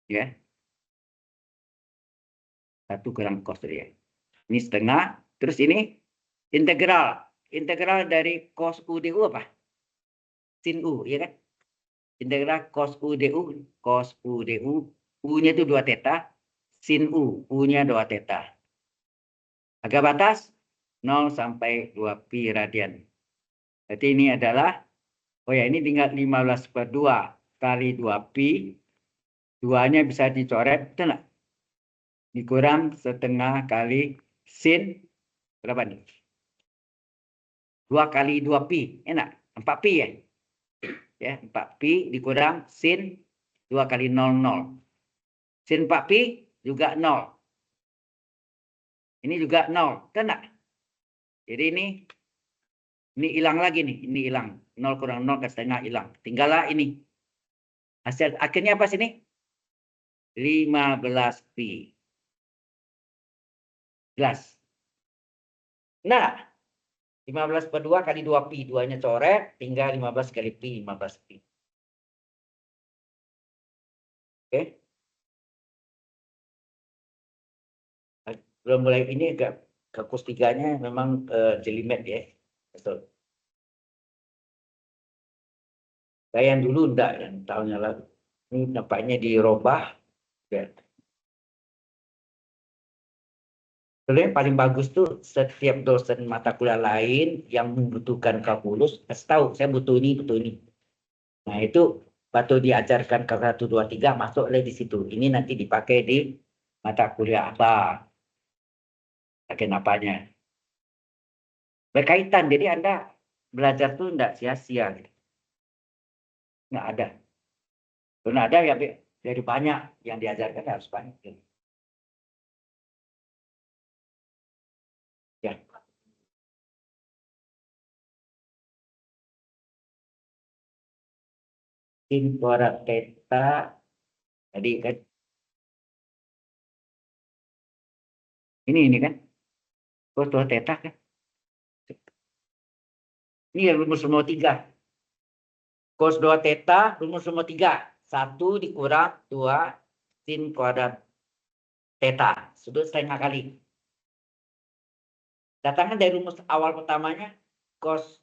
Ya. 1 kurang cos ya. Ini setengah. Terus ini integral. Integral dari cos U du apa? Sin U, ya kan? Integral cos U du. Cos U du. U-nya itu 2 theta. Sin U. U-nya 2 theta. Agak batas 0 sampai 2pi radian. Jadi ini adalah, oh ya ini tinggal 15/2 kali 2pi. 2-nya bisa dicoret, betul nggak? Dikurang setengah kali sin berapa nih? 2 kali 2pi, enak. 4pi ya? Ya, 4pi dikurang sin 2 kali 0, 0. Sin 4pi juga 0. Ini juga 0, kan enggak? Jadi ini hilang lagi nih, ini hilang. 0 kurang 0 ke setengah hilang. Tinggallah ini. Hasil akhirnya apa sini? 15pi. Jelas? Nah, 15 per 2 kali 2 pi. 2-nya coret, tinggal 15 kali pi, 15 pi. Oke. Belum mulai ini agak ke kos 3-nya memang jelimet ya. Betul. Saya yang dulu enggak, yang tahunnya lalu. Ini nampaknya dirubah. Ya. Sebenarnya yang paling bagus tuh setiap dosen mata kuliah lain yang membutuhkan kalkulus, kasih tahu saya butuh ini, butuh ini. Nah itu waktu diajarkan ke 1, 2, 3 masuk di situ. Ini nanti dipakai di mata kuliah apa, bagian apanya. Berkaitan, jadi Anda belajar tuh enggak sia-sia. Gitu. Nggak ada. Karena ada ya dari banyak yang diajarkan harus banyak. Gitu. Ya. Sin kuadrat theta tadi kan ini kan cos 2 theta kan ini ya rumus semua 3 cos 2 theta rumus semua 3 1 dikurang 2 sin kuadrat theta sudut setengah kali datangnya dari rumus awal pertamanya cos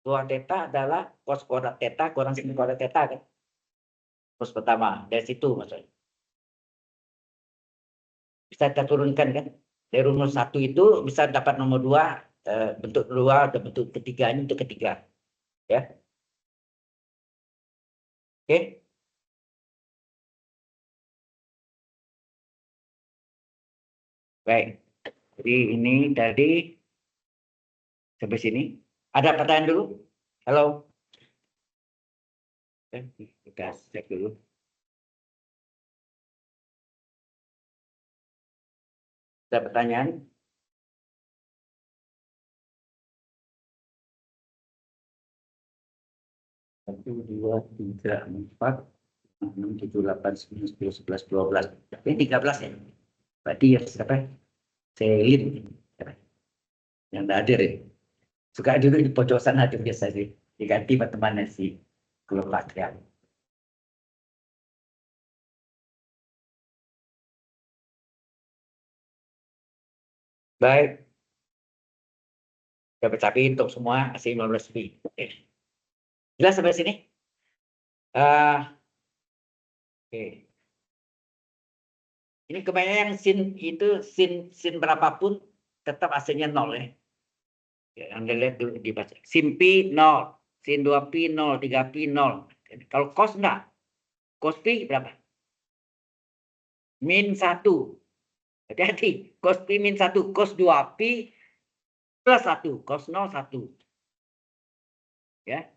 2 theta adalah cos kuadrat theta kurang sin kuadrat theta kan rumus pertama dari situ maksudnya bisa kita turunkan kan dari rumus 1 itu bisa dapat nomor 2 bentuk 2 dan bentuk ketiga ini untuk ketiga ya oke baik jadi ini tadi sampai sini ada pertanyaan dulu halo kita cek dulu ada pertanyaan 1, 2, 3, 4, 6, 7, 8, 9, 10, 11, 12 ini 13 ya berarti ya siapa Selin yang tidak hadir ya suka dulu di pojok sana tuh biasa sih diganti teman-temannya si kelompok ya baik tapi untuk semua masih 15 lebih jelas sampai sini oke ini kebanyakan yang sin itu sin berapapun tetap hasilnya 0 ya. Ya, Anda lihat dulu dibaca. Sin pi 0, sin 2 pi 0, 3 pi 0. Kalau cos enggak? Cos pi berapa? Min 1. Hati-hati. Cos pi min 1, cos 2 pi plus 1, cos 0 1. Ya.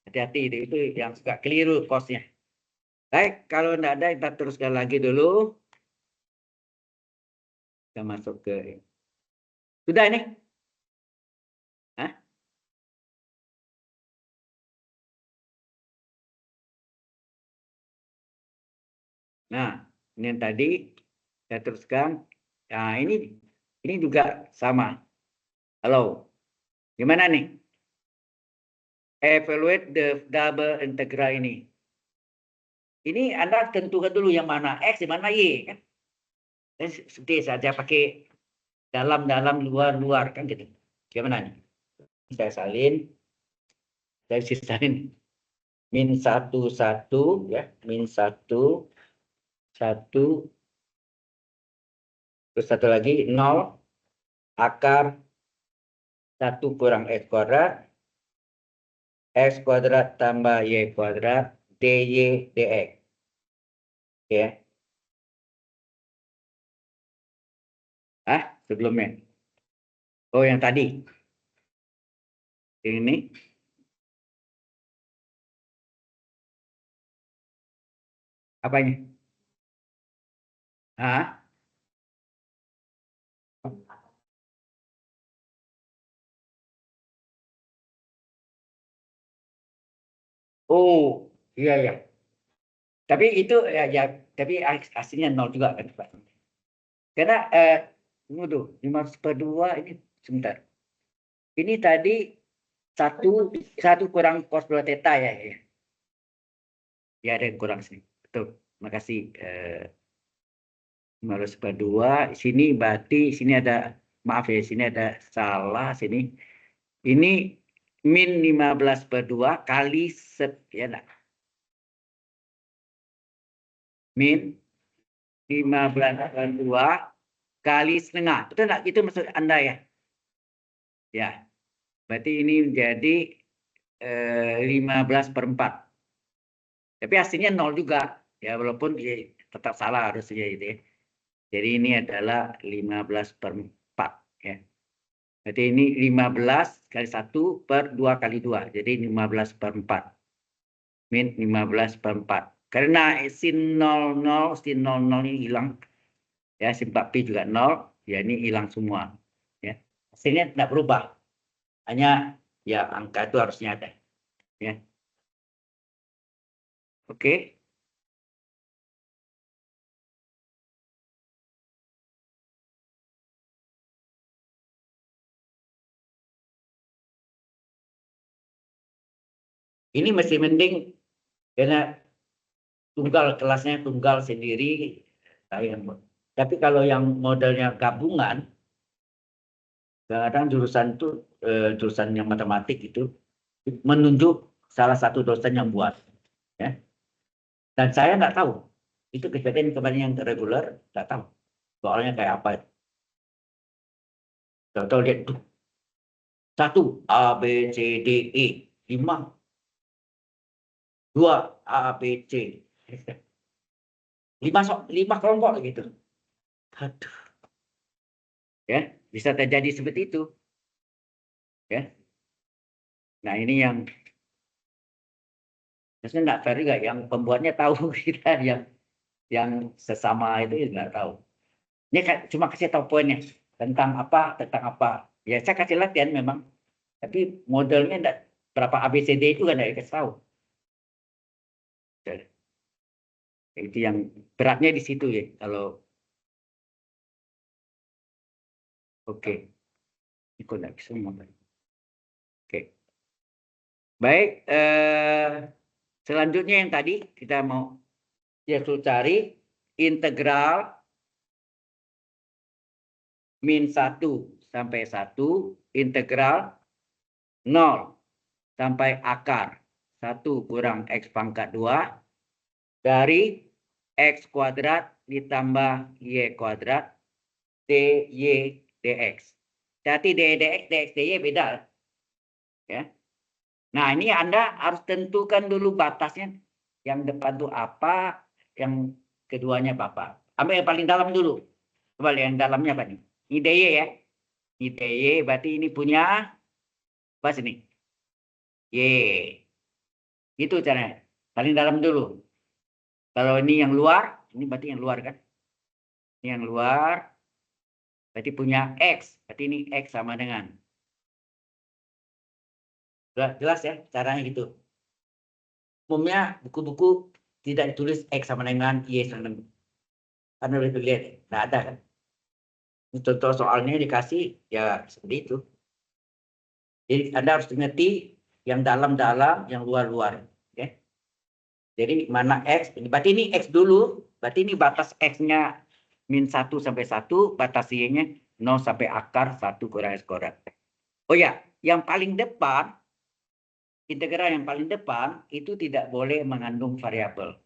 Hati-hati itu yang suka keliru cosnya. Baik, kalau enggak ada kita teruskan lagi dulu. Kita masuk ke sudah ini? Hah? Nah, ini yang tadi saya teruskan. Nah, ini juga sama. Halo. Gimana nih? Evaluate the double integral ini. Ini Anda tentukan dulu yang mana X, yang mana Y. Kan? Seperti saja pakai dalam-dalam, luar-luar. Kan gitu. Gimana nih? Saya salin. Saya sisain. Min 1, 1. Ya. Min 1, 1. Terus satu lagi 0. Akar 1 kurang X kuadrat. X kuadrat tambah Y kuadrat. DY DX. Ya. Sebelumnya. Oh, yang tadi. Ini. Apanya? Oh, iya ya. Tapi itu ya tapi aslinya 0 juga kan, Pak. Karena tunggu tuh 5/2 ini sebentar. Ini tadi satu kurang cos 2 theta ya. Ya ada yang kurang sini. Betul. Makasih. 15/2. Sini berarti sini ada, maaf ya, sini ada salah sini. Ini min 15/2 kali ya enggak? Min 15/2 kali setengah. Betul enggak? Itu maksud Anda ya? Ya. Berarti ini menjadi 15/4. Tapi hasilnya 0 juga. Ya, walaupun tetap salah harusnya itu ya. Jadi ini adalah 15/4 ya. Berarti ini 15 kali 1 per 2 kali 2. Jadi 15/4. Min 15/4. Karena sin 00 ini hilang. Ya, sin 4Pi juga 0. Ya, ini hilang semua. Ya. Hasilnya tidak berubah. Hanya ya angka itu harusnya ada. Ya. Oke. Ini masih mending karena kelasnya tunggal sendiri. Tapi kalau yang modelnya gabungan, kadang jurusan itu jurusan yang matematik itu menunjuk salah satu dosen yang buat, ya. Dan saya nggak tahu itu kejadian kemarin yang reguler, nggak tahu soalnya kayak apa. Tahu lihat tuh 1 A B C D E 5 2 A B C 5 kelompok gitu. Aduh. Ya, bisa terjadi seperti itu. Ya. Nah, ini yang sebenarnya nggak fair juga, yang pembuatnya tahu kita yang sesama itu nggak tahu. Ini cuma kasih tahu poinnya tentang apa. Ya saya kasih latihan memang, tapi modelnya enggak, berapa ABCD itu kan enggak dikasih tahu. Itu yang beratnya di situ ya. Kalau oke, itu enggak bisa ngomong. Oke, baik. Selanjutnya yang tadi kita mau cari integral min 1 sampai 1, integral 0 sampai akar 1 kurang X pangkat 2 dari X kuadrat ditambah Y kuadrat DY DX. Jadi DX, DY beda. Ya. Nah, ini Anda harus tentukan dulu batasnya. Yang depan itu apa, yang keduanya apa. Ambil yang paling dalam dulu. Coba yang dalamnya apa nih? Ini DY ya. Ini DY berarti ini punya apa sini? Y. Itu caranya. Paling dalam dulu. Kalau ini yang luar, ini berarti yang luar kan? Ini yang luar, berarti punya X. Berarti ini X sama dengan. Jelas ya caranya gitu. Umumnya buku-buku tidak ditulis X sama dengan Y sama dengan. Anda boleh lihat, nggak ada kan? Ini contoh soalnya dikasih, ya seperti itu. Jadi Anda harus mengerti yang dalam-dalam, yang luar-luar. Ya. Jadi mana X, berarti ini X dulu, berarti ini batas X-nya min 1 sampai 1, batas Y-nya 0 sampai akar 1 kurang X kuadrat. Oh ya, yang paling depan, integral yang paling depan, itu tidak boleh mengandung variabel.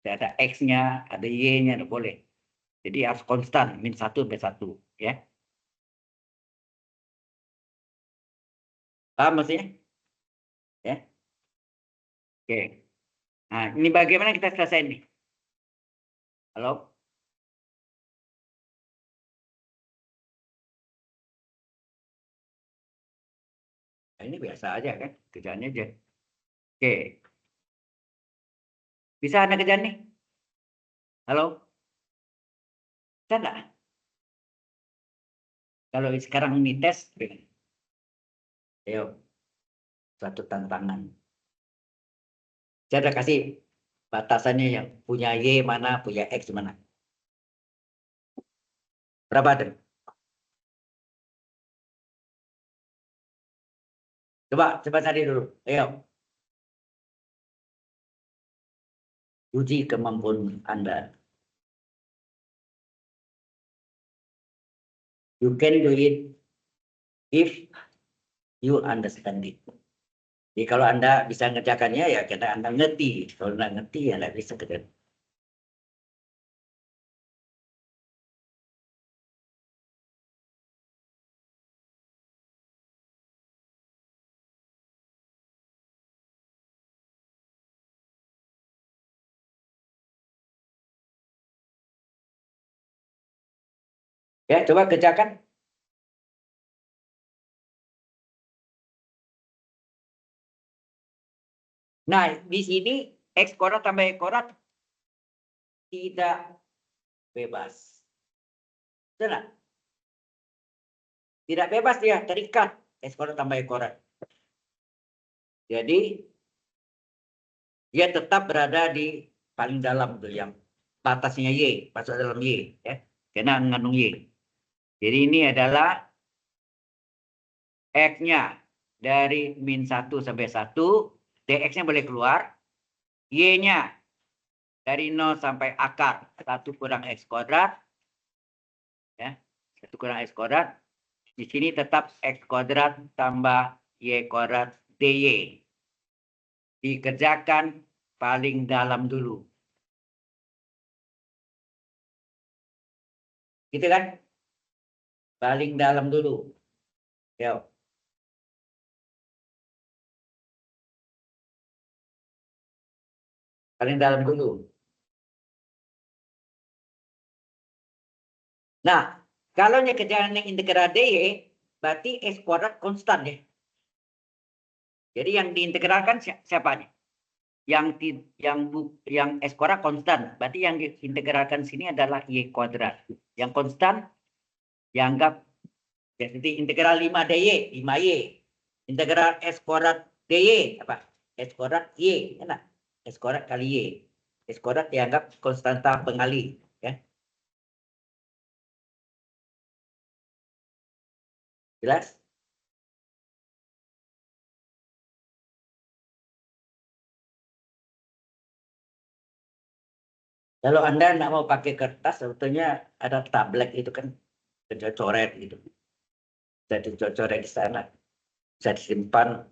Ada X-nya, ada Y-nya, tidak boleh. Jadi harus konstan, min 1 sampai 1. Ya. Paham maksudnya? Ya. Oke. Nah, ini bagaimana kita selesai nih? Halo? Nah, ini biasa aja kan, kerjaannya aja. Oke. Bisa Anda kerjaan nih? Halo? Bisa nggak? Kalau sekarang ini tes, ayo, suatu tantangan. Saya udah kasih batasannya yang punya Y mana, punya X mana. Berapa ada? Coba tadi dulu. Ayo. Uji kemampuan Anda. You can do it if you understand it. Jadi kalau Anda bisa ngerjakannya ya karena Anda ngerti. Kalau Anda ngerti ya nggak bisa kerja. Ya, coba kerjakan. Nah, di sini X kuadrat tambah Y kuadrat tidak bebas. Benar? Tidak bebas dia, terikat. X kuadrat tambah Y kuadrat. Jadi, dia tetap berada di paling dalam tuh yang batasnya Y, masuk dalam Y. Ya. Karena mengandung Y. Jadi ini adalah X-nya dari min 1 sampai 1. DX-nya boleh keluar. Y-nya dari 0 sampai akar 1 kurang X kuadrat. Ya, 1 kurang X kuadrat. Di sini tetap X kuadrat tambah Y kuadrat DY. Dikerjakan paling dalam dulu. Gitu kan? Paling dalam dulu. Yuk. Paling dalam dulu. Nah, kalau kerjaan yang integral DY, berarti X kuadrat konstan ya. Jadi yang diintegralkan siapa nih? Yang S kuadrat konstan. Berarti yang diintegralkan sini adalah Y kuadrat. Yang konstan dianggap jadi integral 5 DY, 5Y. Integral S kuadrat DY apa? S kuadrat Y, enak. S kuadrat kali Y. S kuadrat dianggap konstanta pengali, ya. Jelas? Kalau Anda nggak mau pakai kertas, sebetulnya ada tablet itu kan, coret gitu. Jadi coret di sana, bisa disimpan.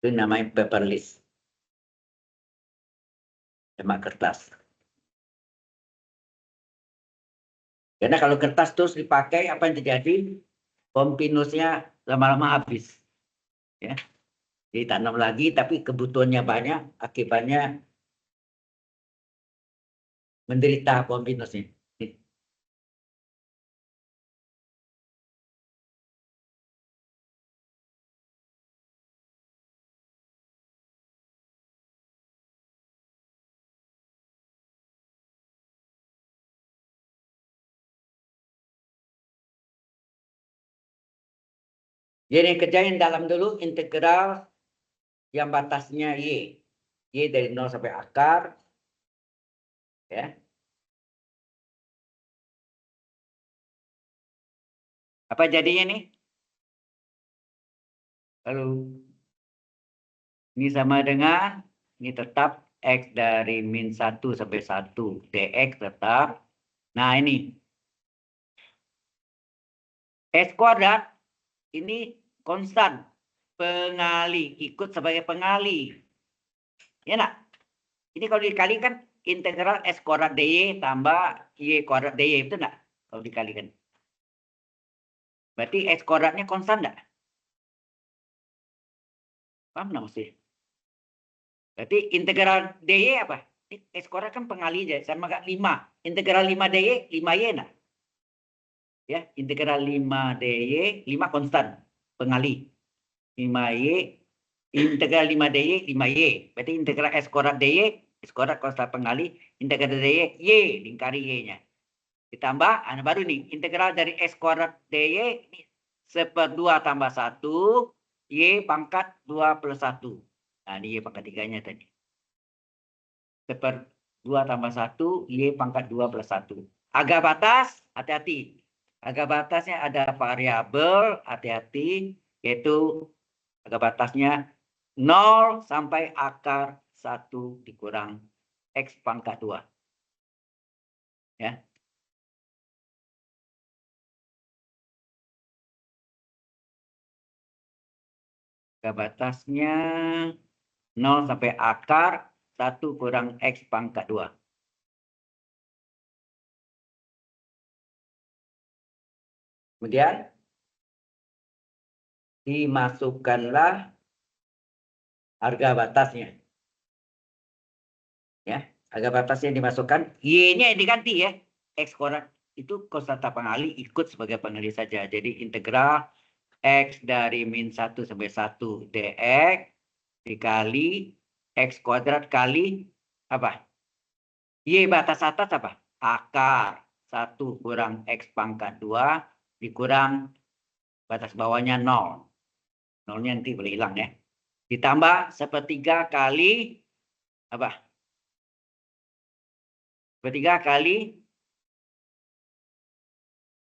Itu namanya paper list. Sama kertas. Karena kalau kertas terus dipakai, apa yang terjadi? Kompinusnya lama-lama habis. Ya. Ditanam lagi, tapi kebutuhannya banyak, akibatnya menderita kompinusnya. Jadi kerjain dalam dulu integral yang batasnya Y. Y dari 0 sampai akar. Ya. Apa jadinya nih? Lalu ini sama dengan, ini tetap X dari min 1 sampai 1. DX tetap. Nah ini. S kuadrat ini konstan. Pengali. Ikut sebagai pengali. Ya nak? Ini kalau dikalikan integral S kuadrat DY tambah Y kuadrat DY. Itu enggak? Kalau dikalikan. Berarti S kuadratnya konstan enggak? Paham nggak mesti? Berarti integral DY apa? S kuadrat kan pengali aja. Sama kayak 5. Integral 5 DY, 5Y enggak? Ya, integral 5 DY, 5 konstan. Pengali. 5Y. Integral 5 DY, 5Y. Berarti integral S kuadrat DY, S kuadrat konstan pengali. Integral DY, Y. Lingkari Y-nya. Ditambah, baru nih. Integral dari S kuadrat DY, ini 1/2 tambah 1. Y pangkat 2 plus 1. Nah, ini Y pangkat 3-nya tadi. 1/2 tambah 1, Y pangkat 2 plus 1. Agak batas, hati-hati. Harga batasnya ada variabel, hati-hati, yaitu harga batasnya 0 sampai akar 1 dikurang X pangkat 2. Ya. Harga batasnya 0 sampai akar 1 kurang X pangkat 2. Kemudian dimasukkanlah harga batasnya. Ya, harga batasnya dimasukkan, Y-nya diganti ya. X kuadrat itu kosata pengali ikut sebagai pengali saja. Jadi integral X dari min 1 sampai 1 dx dikali X kuadrat kali apa? Y batas atas apa? Akar 1 kurang X pangkat 2 dikurang batas bawahnya 0. 0-nya nanti boleh hilang ya. Ditambah sepertiga kali apa? Sepertiga kali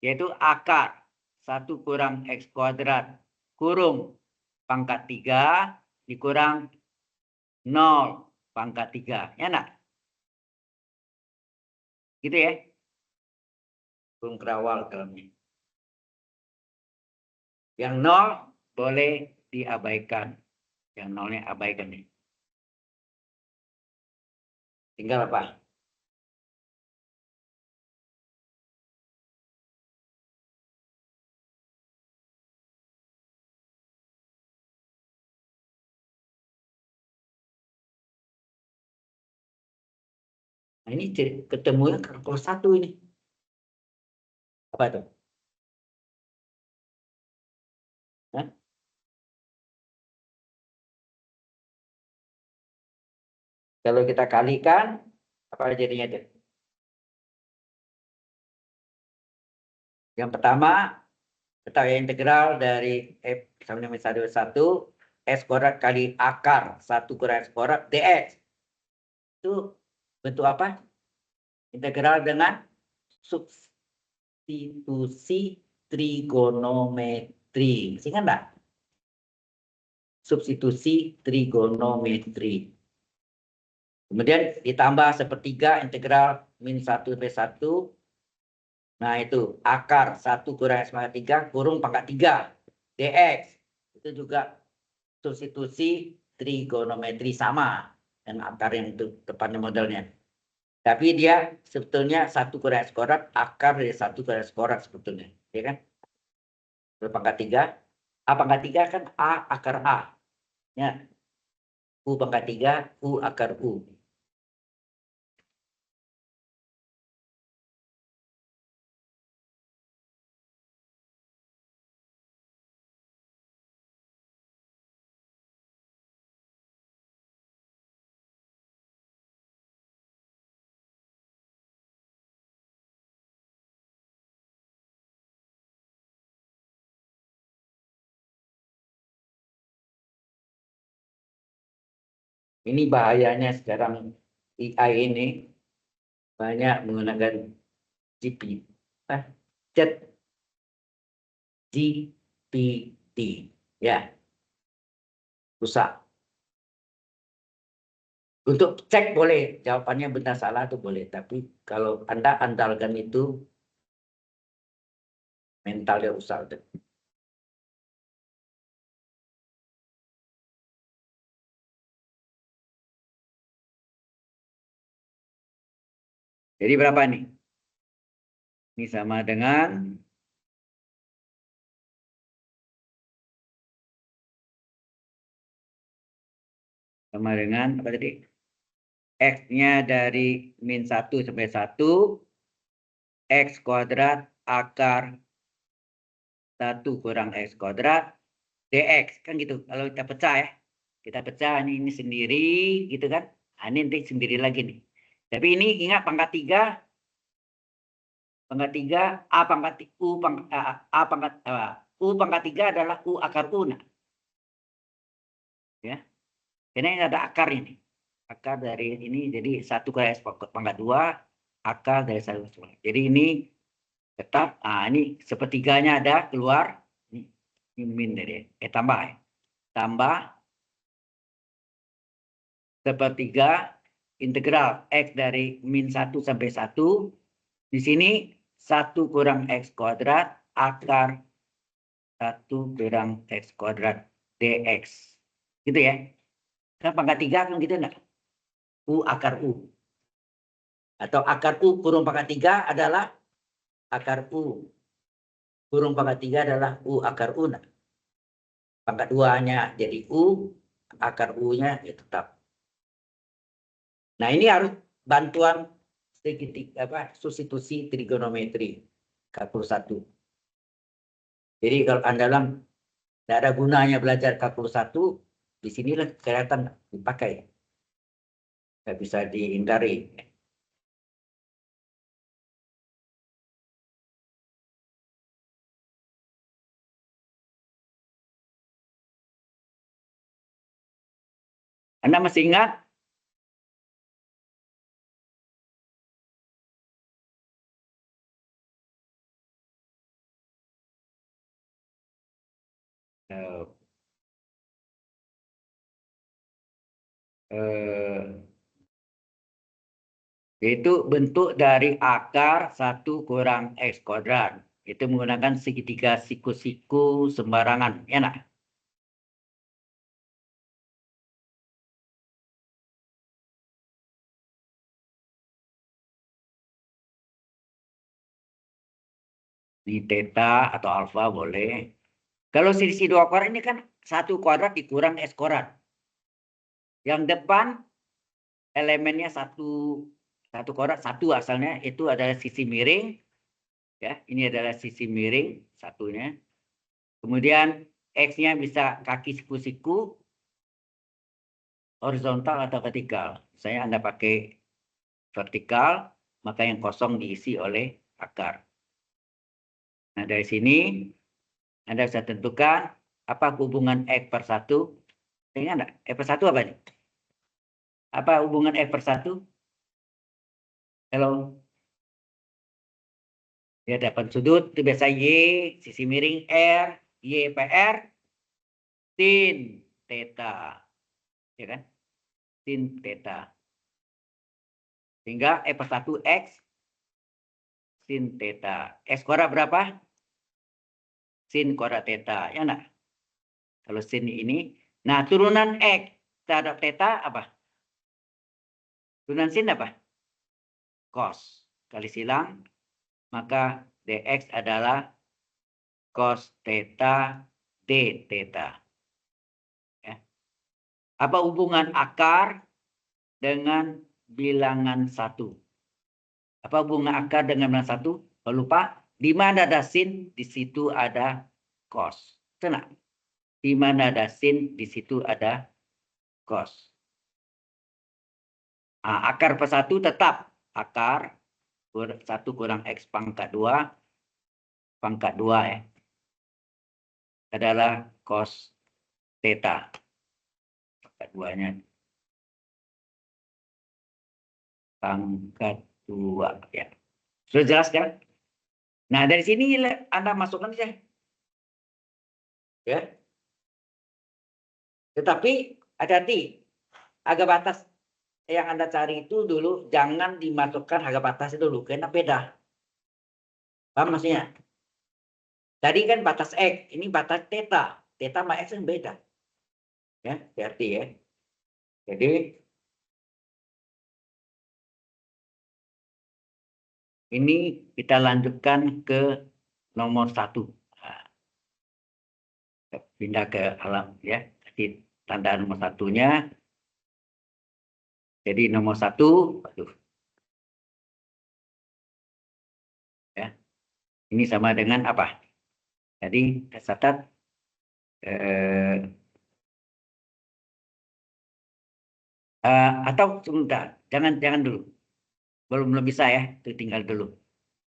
yaitu akar 1 kurang X kuadrat kurung pangkat 3 dikurang 0 pangkat 3. Ya enggak? Gitu ya. Kurung kerawal dalamnya. Yang 0 boleh diabaikan. Yang 0-nya abaikan nih. Tinggal apa? Nah, ini ketemunya kalau 1 ini. Apa itu? Hah? Kalau kita kalikan, apa jadinya itu? Yang pertama, kita integral dari F sama dengan 1 S kuadrat kali akar 1 kurang S kuadrat dx. Itu bentuk apa? Integral dengan substitusi trigonometri. Masih ingat enggak? Substitusi trigonometri. Kemudian ditambah sepertiga integral min 1 sampai 1. Nah itu akar 1 kurang S pangkat 3 kurung pangkat 3 dx. Itu juga substitusi trigonometri sama dengan akar yang itu depannya modelnya. Tapi dia sebetulnya 1 kurang S kuadrat akar dari 1 kurang S kuadrat sebetulnya. Ya kan? Pangkat 3. A pangkat 3 kan A akar A. Ya. U pangkat 3, U akar U. Ini bahayanya sekarang AI ini banyak menggunakan chat GPT. Ya, rusak. Untuk cek boleh, jawabannya benar salah itu boleh. Tapi kalau Anda andalkan itu, mentalnya rusak. Jadi berapa nih? Ini sama dengan apa tadi? X-nya dari min 1 sampai 1, X kuadrat akar 1 kurang X kuadrat, DX. Kan gitu. Kalau kita pecah ya. Kita pecah ini sendiri gitu kan. Nah, ini nanti sendiri lagi nih. Tapi ini ingat pangkat 3. Pangkat 3, A pangkat U pangkat, A pangkat, U pangkat 3 adalah U akar U. Nah. Ya. Karena ini ada akar ini. Akar dari ini jadi 1 kali S pangkat 2 akar dari 1. Jadi ini Tetap. Ini sepertiganya ada keluar. Ini min dari tambah ya. Tambah sepertiga integral X dari min 1 sampai 1. Di sini 1 kurang X kuadrat akar 1 kurang X kuadrat dx. Gitu ya. Kan pangkat 3 kan gitu enggak? U akar U. Atau akar U kurung pangkat 3 adalah akar U. Kurung pangkat 3 adalah U akar U. Nah, pangkat 2-nya jadi U, akar U-nya ya tetap. Nah, ini harus bantuan substitusi trigonometri kalkulus 1. Jadi kalau Anda tidak ada gunanya belajar kalkulus 1, di sinilah kelihatan dipakai. Nggak bisa dihindari. Anda masih ingat? Itu bentuk dari akar 1 kurang X kuadrat. Itu menggunakan segitiga siku-siku sembarangan. Ya, nak? Ini theta atau alfa boleh. Kalau selisih 2 kuadrat ini kan 1 kuadrat dikurang S kuadrat. Yang depan elemennya 1 kuadrat, 1 asalnya itu adalah sisi miring. Ya, ini adalah sisi miring satunya. Kemudian X-nya bisa kaki siku-siku, horizontal atau vertikal. Misalnya Anda pakai vertikal, maka yang kosong diisi oleh akar. Nah, dari sini Anda bisa tentukan apa hubungan X per 1. Ingat enggak? X per 1 apa nih? Apa hubungan X per 1? Halo? Ya, dapat sudut itu biasa Y, sisi miring R, Y PR, sin theta. Ya kan? Sin theta. Sehingga X per 1 X sin theta. X kuadrat berapa? Sin kuadrat theta. Ya enggak? Kalau sin ini. Nah, turunan X terhadap theta apa? Turunan sin apa? Cos. Kali silang, maka dx adalah cos theta d theta. Ya. Apa hubungan akar dengan bilangan 1? Apa hubungan akar dengan bilangan 1? Kalau lupa, di mana ada sin, di situ ada cos. Tenang. Di mana ada sin, di situ ada cos. Nah, akar per 1 tetap akar 1 kurang X pangkat 2 ya. Adalah cos theta. Pangkat 2-nya. Pangkat 2 ya. Sudah jelas kan? Nah, dari sini Anda masukkan saja. Ya. Tetapi hati-hati. Harga batas yang Anda cari itu dulu jangan dimasukkan harga batas itu dulu karena beda. Paham maksudnya? Tadi kan batas X, ini batas theta. Theta sama X kan beda. Ya, hati-hati ya. Jadi ini kita lanjutkan ke nomor 1. Nah, pindah ke alam ya. Jadi tanda nomor 1-nya. Jadi nomor 1, aduh. Ya. Ini sama dengan apa? Jadi kita catat atau sebentar, jangan dulu. Belum bisa ya, itu tinggal dulu.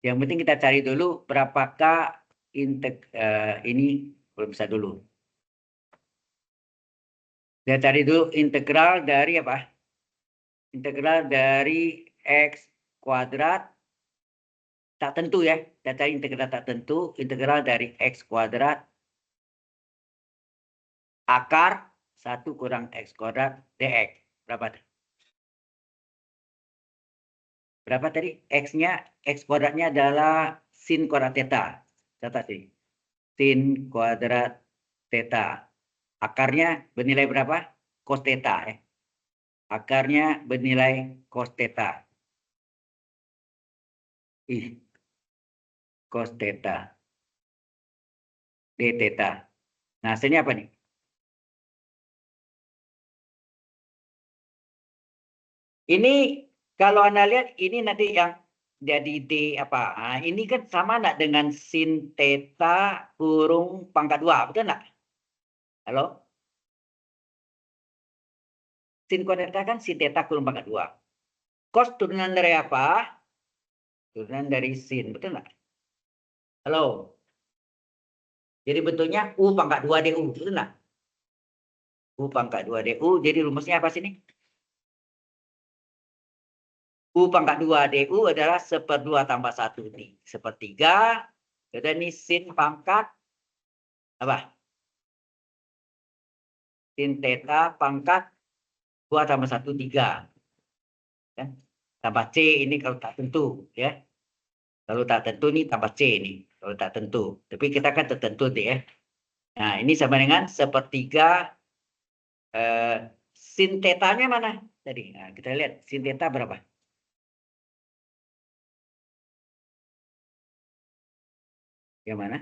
Yang penting kita cari dulu berapakah ini belum bisa dulu. Kita cari dulu integral dari apa? Integral dari X kuadrat tak tentu ya. Kita cari integral tak tentu, integral dari X kuadrat akar 1 kurang X kuadrat dx. Berapa? Berapa tadi? X-nya, X kuadratnya adalah sin kuadrat theta. Catat sih. Sin kuadrat theta. Akarnya bernilai berapa? Cos theta. Akarnya bernilai cos theta. Cos theta. D theta. Nah, hasilnya apa nih? Ini kalau Anda lihat ini nanti yang jadi D apa? Nah, ini kan sama enggak dengan sin theta kurung pangkat 2, betul enggak? Halo? Sin kuadrat theta kan sin theta kurung pangkat 2. Cos turunan dari apa? Turunan dari sin, betul enggak? Halo? Jadi bentuknya U pangkat 2 DU, betul enggak? U pangkat 2 DU, jadi rumusnya apa sini? U pangkat 2 DU adalah 1/2 tambah 1 nih. 1/3. Dan ini sin pangkat apa? Sin theta pangkat 2 tambah 1, 3. Ya. Tambah C ini kalau tak tentu. Ya. Kalau tak tentu ini tambah C ini. Kalau tak tentu. Tapi kita kan tertentu deh ya. Nah ini sama dengan 1/3 sin theta-nya mana? Tadi nah, kita lihat sin theta berapa? Yang mana?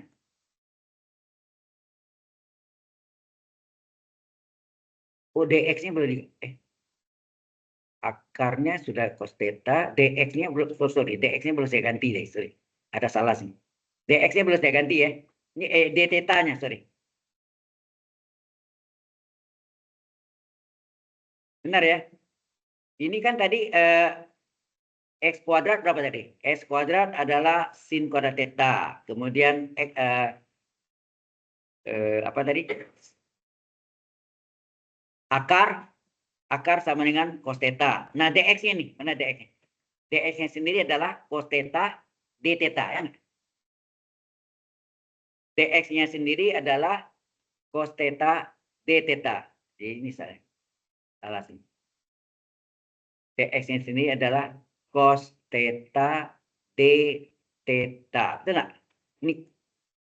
Oh, dx-nya belum akarnya sudah cos theta, dx-nya belum, sorry, dx-nya belum saya ganti deh, sorry. Ada salah sih. Dx-nya belum saya ganti ya. Ini d theta-nya, sorry. Benar ya? Ini kan tadi X kuadrat berapa tadi? X kuadrat adalah sin kuadrat theta. Kemudian apa tadi? Akar sama dengan cos theta. Nah, dx-nya nih, mana dx-nya? Dx-nya sendiri adalah cos theta d theta ya. Dx-nya sendiri adalah cos theta d theta. Jadi ini salah sih. Dx-nya sendiri adalah cos theta d theta. Betul nggak?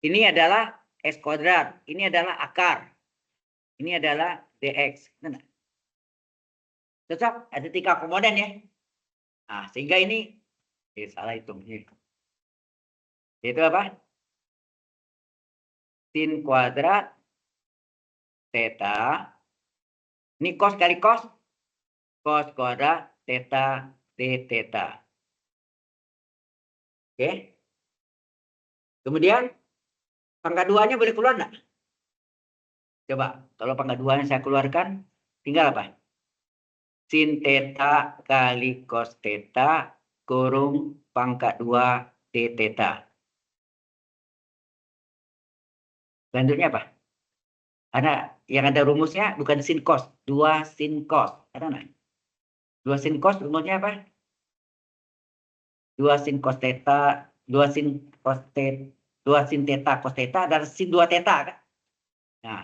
Ini adalah x kuadrat. Ini adalah akar. Ini adalah dx. Betul nggak? Cocok? Ada 3 komponen ya. Nah, sehingga ini salah hitung. Itu apa? Sin kuadrat theta. Ini cos kali cos. Cos kuadrat theta d theta. Oke. Kemudian pangkat 2-nya boleh keluar enggak? Coba, kalau pangkat 2-nya saya keluarkan, tinggal apa? Sin theta kali cos theta kurung pangkat 2 d theta. Selanjutnya apa? Ada yang ada rumusnya bukan sin cos, 2 sin cos. Ada enggak? 2 sin cos rumusnya apa? 2 sin cos theta, 2 sin cos theta, 2 sin theta cos theta adalah sin 2 theta kan? Nah,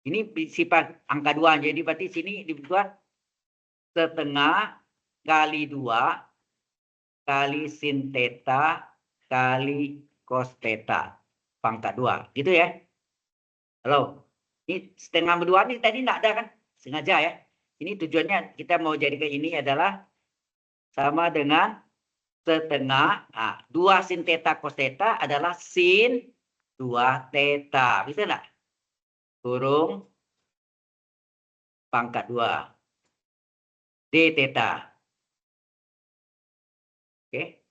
ini sifat angka 2. Jadi berarti sini dibuat setengah kali 2 kali sin theta kali cos theta pangkat 2. Gitu ya. Halo. Ini setengah berdua ini tadi enggak ada kan? Sengaja ya. Ini tujuannya kita mau jadikan ini adalah sama dengan setengah. Nah, 2 sin theta cos theta adalah sin 2 theta. Bisa enggak? Kurung pangkat 2. D theta. Oke.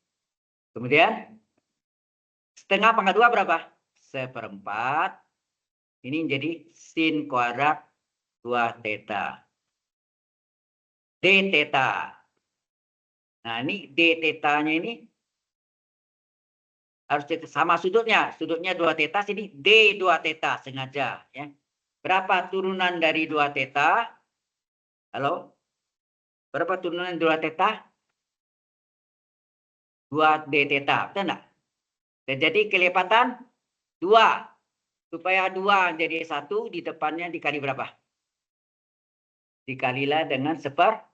Kemudian setengah pangkat 2 berapa? 1/4. Ini jadi sin kuadrat 2 theta. D theta. Nah, ini D theta-nya ini harus sama sudutnya. Sudutnya 2 theta, sini D 2 theta sengaja. Ya. Berapa turunan dari 2 theta? Halo? Berapa turunan 2 theta? 2 D theta, betul enggak? Jadi kelipatan 2. Supaya 2 jadi 1, di depannya dikali berapa? Dikalilah dengan 1/2.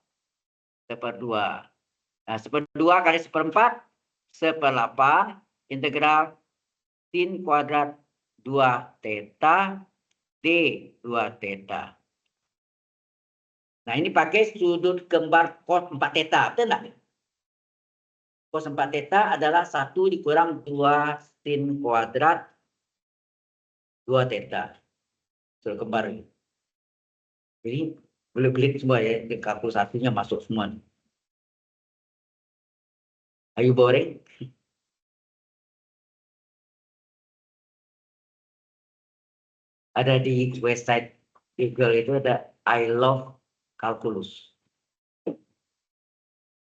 Nah, 1/2 kali 1/4, 1/8 integral sin kuadrat 2 theta D 2 theta. Nah, ini pakai sudut kembar cos 4 theta, betul enggak? Cos 4 theta adalah 1 dikurang 2 sin kuadrat 2 theta. Sudut kembar ini. Jadi boleh klik semua ya, kalkulasinya masuk semua. Are you boring? Ada di website Google itu ada I love calculus.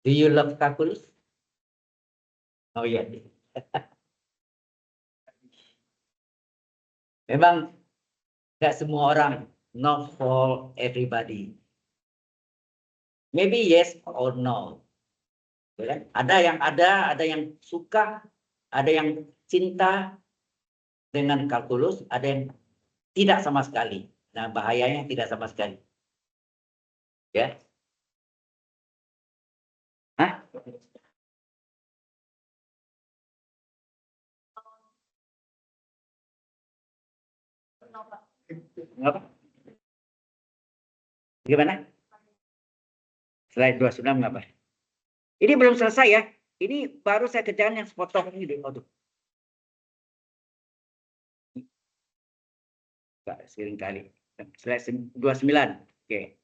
Do you love calculus? Oh iya. Memang nggak semua orang, not for everybody. Maybe yes or no. Ada yang suka, ada yang cinta dengan kalkulus, ada yang tidak sama sekali. Nah, bahayanya tidak sama sekali. Ya. Hah? Apa? Gimana? Slide 29 apa? Ini belum selesai ya. Ini baru saya kerjakan yang sepotong ini. Aduh. Sering kali. Slide 29. Oke.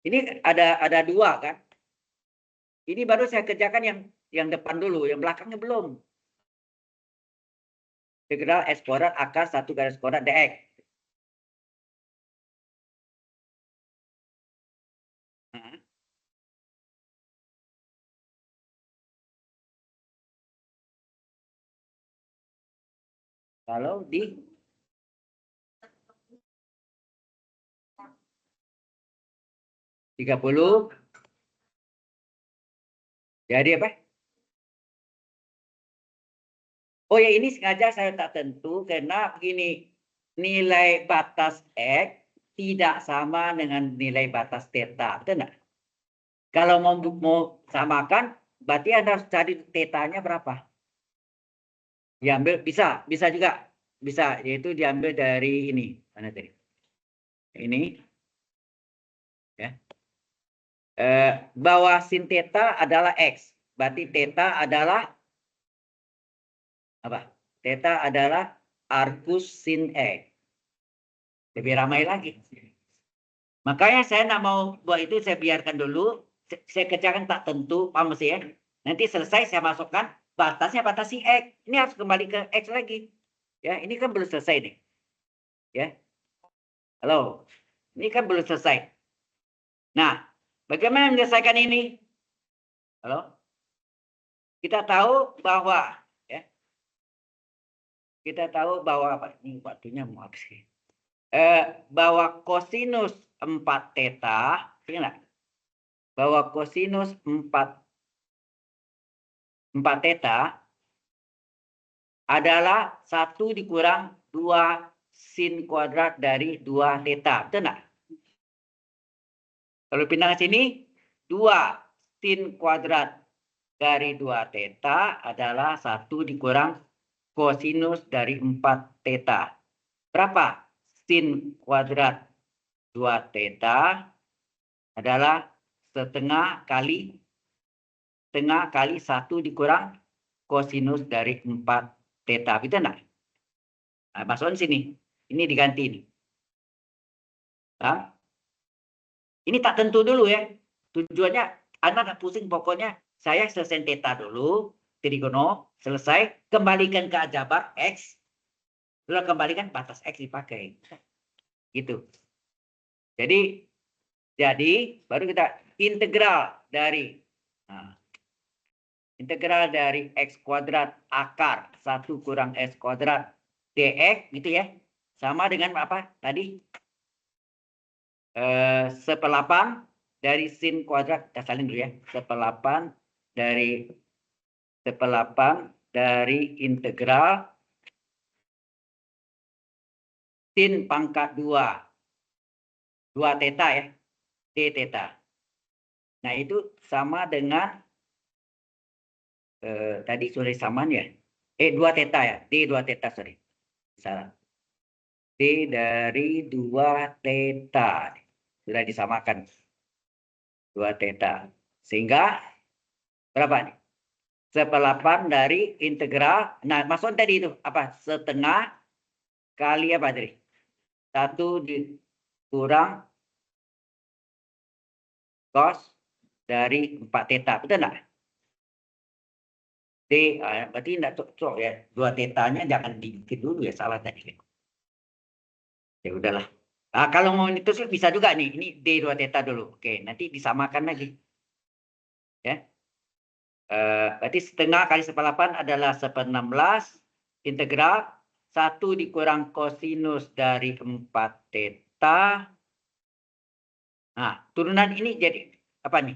Ini ada 2 kan? Ini baru saya kerjakan yang depan dulu, yang belakangnya belum. Integral x kuadrat akar 1 garis kuadrat dx. Kalau di 30 jadi apa? Oh ya, ini sengaja saya tak tentu karena begini, nilai batas X tidak sama dengan nilai batas theta, betul nggak? Kalau mau samakan, berarti Anda harus cari theta-nya berapa. Diambil, bisa juga. Bisa, yaitu diambil dari ini. Mana tadi? Ini. Ya. Bahwa sin theta adalah X. Berarti theta adalah apa? Theta adalah arcus sin X. Lebih ramai lagi. Makanya saya nak mau buat itu, saya biarkan dulu. Saya kerjakan tak tentu, paham sih ya? Nanti selesai saya masukkan batasnya batas si X. Ini harus kembali ke X lagi. Ya, ini kan belum selesai nih. Ya. Halo. Ini kan belum selesai. Nah, bagaimana menyelesaikan ini? Halo. Kita tahu bahwa apa? Ini waktunya mau habis. Bahwa kosinus 4 theta, ingat? Bahwa kosinus 4 theta adalah 1 dikurang 2 sin kuadrat dari 2 theta. Betul nggak? Kalau pindah ke sini, 2 sin kuadrat dari 2 theta adalah 1 dikurang kosinus dari 4 theta. Berapa? Sin kuadrat 2 theta adalah setengah kali 1 dikurang kosinus dari 4 theta. Betul enggak? Nah, masukkan sini. Ini diganti ini. Nah, ini tak tentu dulu ya. Tujuannya Anda tak pusing, pokoknya saya selesai theta dulu, trigono, selesai, kembalikan ke aljabar X, lalu kembalikan batas X dipakai. Gitu. Jadi baru kita integral dari X kuadrat akar 1 kurang X kuadrat dx gitu ya. Sama dengan apa tadi? 1/8 dari sin kuadrat, kita salin dulu ya. 1/8 dari 1/8 dari integral sin pangkat 2 theta ya, d theta. Nah itu sama dengan tadi sudah samaan ya, 2 theta ya, d 2 theta sorry, salah. D dari 2 theta sudah disamakan 2 theta, sehingga berapa nih? 1/8 dari integral. Nah, maksud tadi itu apa? Setengah kali apa tadi? 1 dikurang cos dari 4 theta. Betul enggak? D, berarti enggak cocok ya. 2 tetanya jangan dibikin dulu ya, salah tadi. Ya udahlah. Nah, kalau mau itu sih bisa juga nih. Ini D 2 theta dulu. Oke, nanti disamakan lagi. Ya. Berarti setengah kali 1/8 adalah 1/16 integral 1 dikurang kosinus dari 4 theta. Nah, turunan ini jadi apa nih?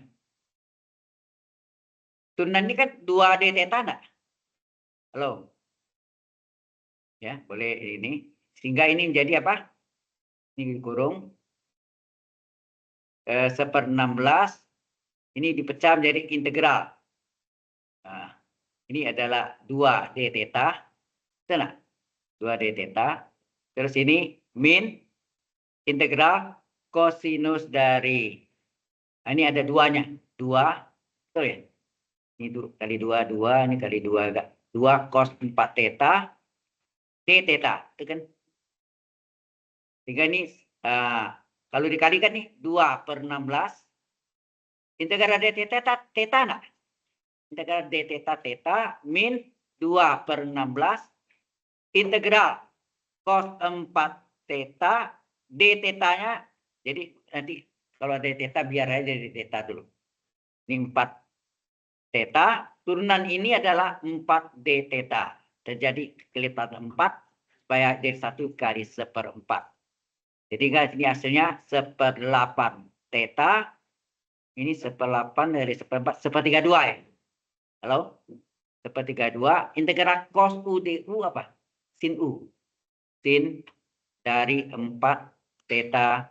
Turunan ini kan 2D theta enggak? Halo? Ya, boleh ini. Sehingga ini menjadi apa? Ini kurung 1/16. Ini dipecah menjadi integral. Nah, ini adalah 2D theta. Betul enggak? 2D theta. Terus ini min integral kosinus dari, nah, ini ada duanya, 2, betul ya? Ini kali 2, 2, ini kali 2, 2 cos 4 theta, d theta, itu kan. Sehingga ini, kalau dikalikan nih, 2/16, integral d theta, theta enggak? Integral d theta, theta, min 2/16, integral cos 4 theta, d theta-nya, jadi nanti kalau ada theta biar aja di theta dulu. Ini 4 theta, turunan ini adalah 4d theta. Terjadi kelipatan 4 supaya dari 1 kali 1/4. Jadi guys, ini hasilnya 1/8 theta. Ini 1/8 dari 1/4, 1/32 ya. Halo? 1/32 integral cos U du apa? Sin U. Sin dari 4 theta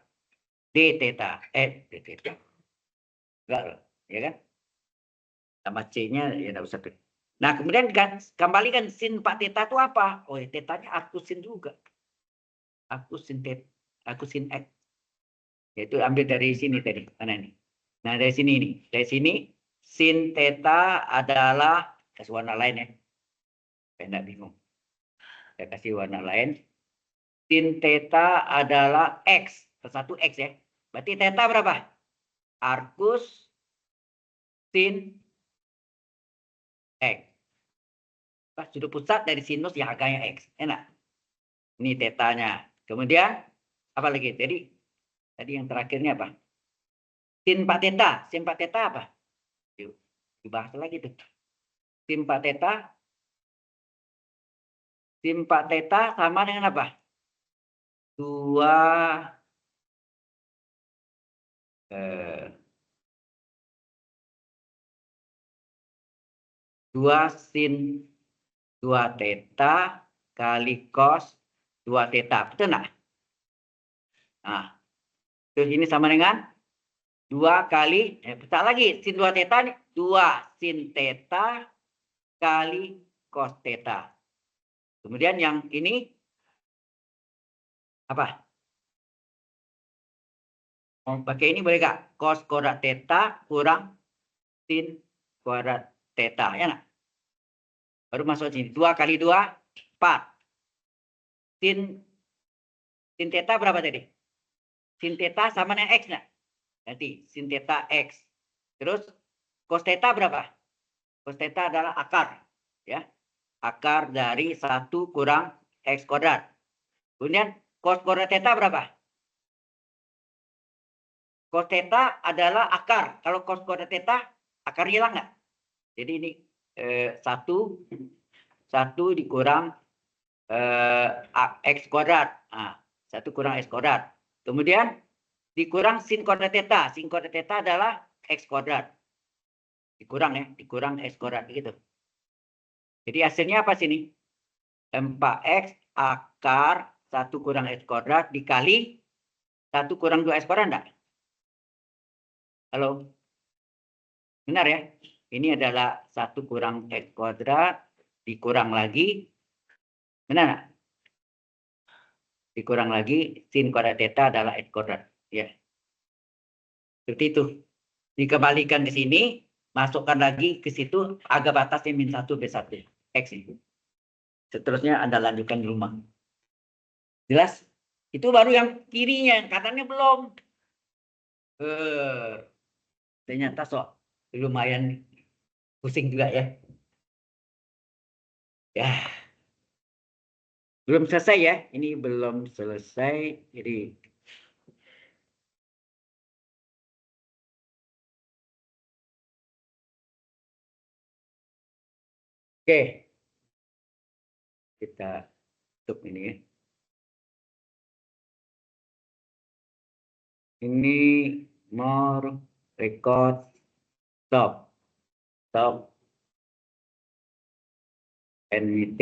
d theta. D theta. Enggak, ya kan? Tambah C-nya ya enggak usah. Nah, kemudian kembalikan sin 4 theta itu apa? Oh, tetanya arcsin juga. Arcsin theta, arcsin X. Yaitu ambil dari sini tadi. Mana ini? Nah, dari sini ini. Dari sini sin theta adalah, kasih warna lain ya. Saya enggak bingung. Saya kasih warna lain. Sin theta adalah X. Satu X ya. Berarti theta berapa? Arcus sin X. Sudut pusat dari sinus yang harganya X. Enak. Ini tetanya. Kemudian, apa lagi? Jadi, tadi yang terakhirnya apa? Sin 4 theta. Sin 4 theta apa? Yuk, dibahas lagi tuh. Sin 4 theta. Sin 4 theta sama dengan apa? 2 sin 2 theta kali cos 2 theta. Betul nggak? Nah, terus ini sama dengan 2 kali, pecah lagi, sin 2 theta nih, 2 sin theta kali cos theta. Kemudian yang ini apa? Mau pakai ini boleh nggak? Cos kuadrat theta kurang sin kuadrat theta, ya nggak? Baru masuk sini, 2 kali 2, 4. Sin theta berapa tadi? Sin theta sama dengan X nggak? Nanti sin theta X. Terus cos theta berapa? Cos theta adalah akar, ya. Akar dari 1 kurang X kuadrat. Kemudian cos kuadrat theta berapa? Cos theta adalah akar. Kalau cos kuadrat theta, akar hilang nggak? Jadi ini 1 dikurang X kuadrat. Nah, 1 kurang X kuadrat. Kemudian dikurang sin kuadrat theta. Sin kuadrat theta adalah X kuadrat. Dikurang ya, dikurang X kuadrat gitu. Jadi hasilnya apa sini? 4x akar 1 kurang x kuadrat dikali 1 kurang 2x kuadrat enggak? Halo? Benar ya? Ini adalah 1 kurang x kuadrat dikurang lagi. Benar enggak? Dikurang lagi sin kuadrat theta adalah x kuadrat. Ya. Seperti itu. Dikembalikan ke sini, masukkan lagi ke situ agak batasnya min 1 B1 x ini. Seterusnya Anda lanjutkan di rumah. Jelas? Itu baru yang kirinya, katanya belum. Ternyata lumayan pusing juga ya. Ya, belum selesai ya. Ini belum selesai. Jadi oke, kita tutup ini ya. Ini more record stop and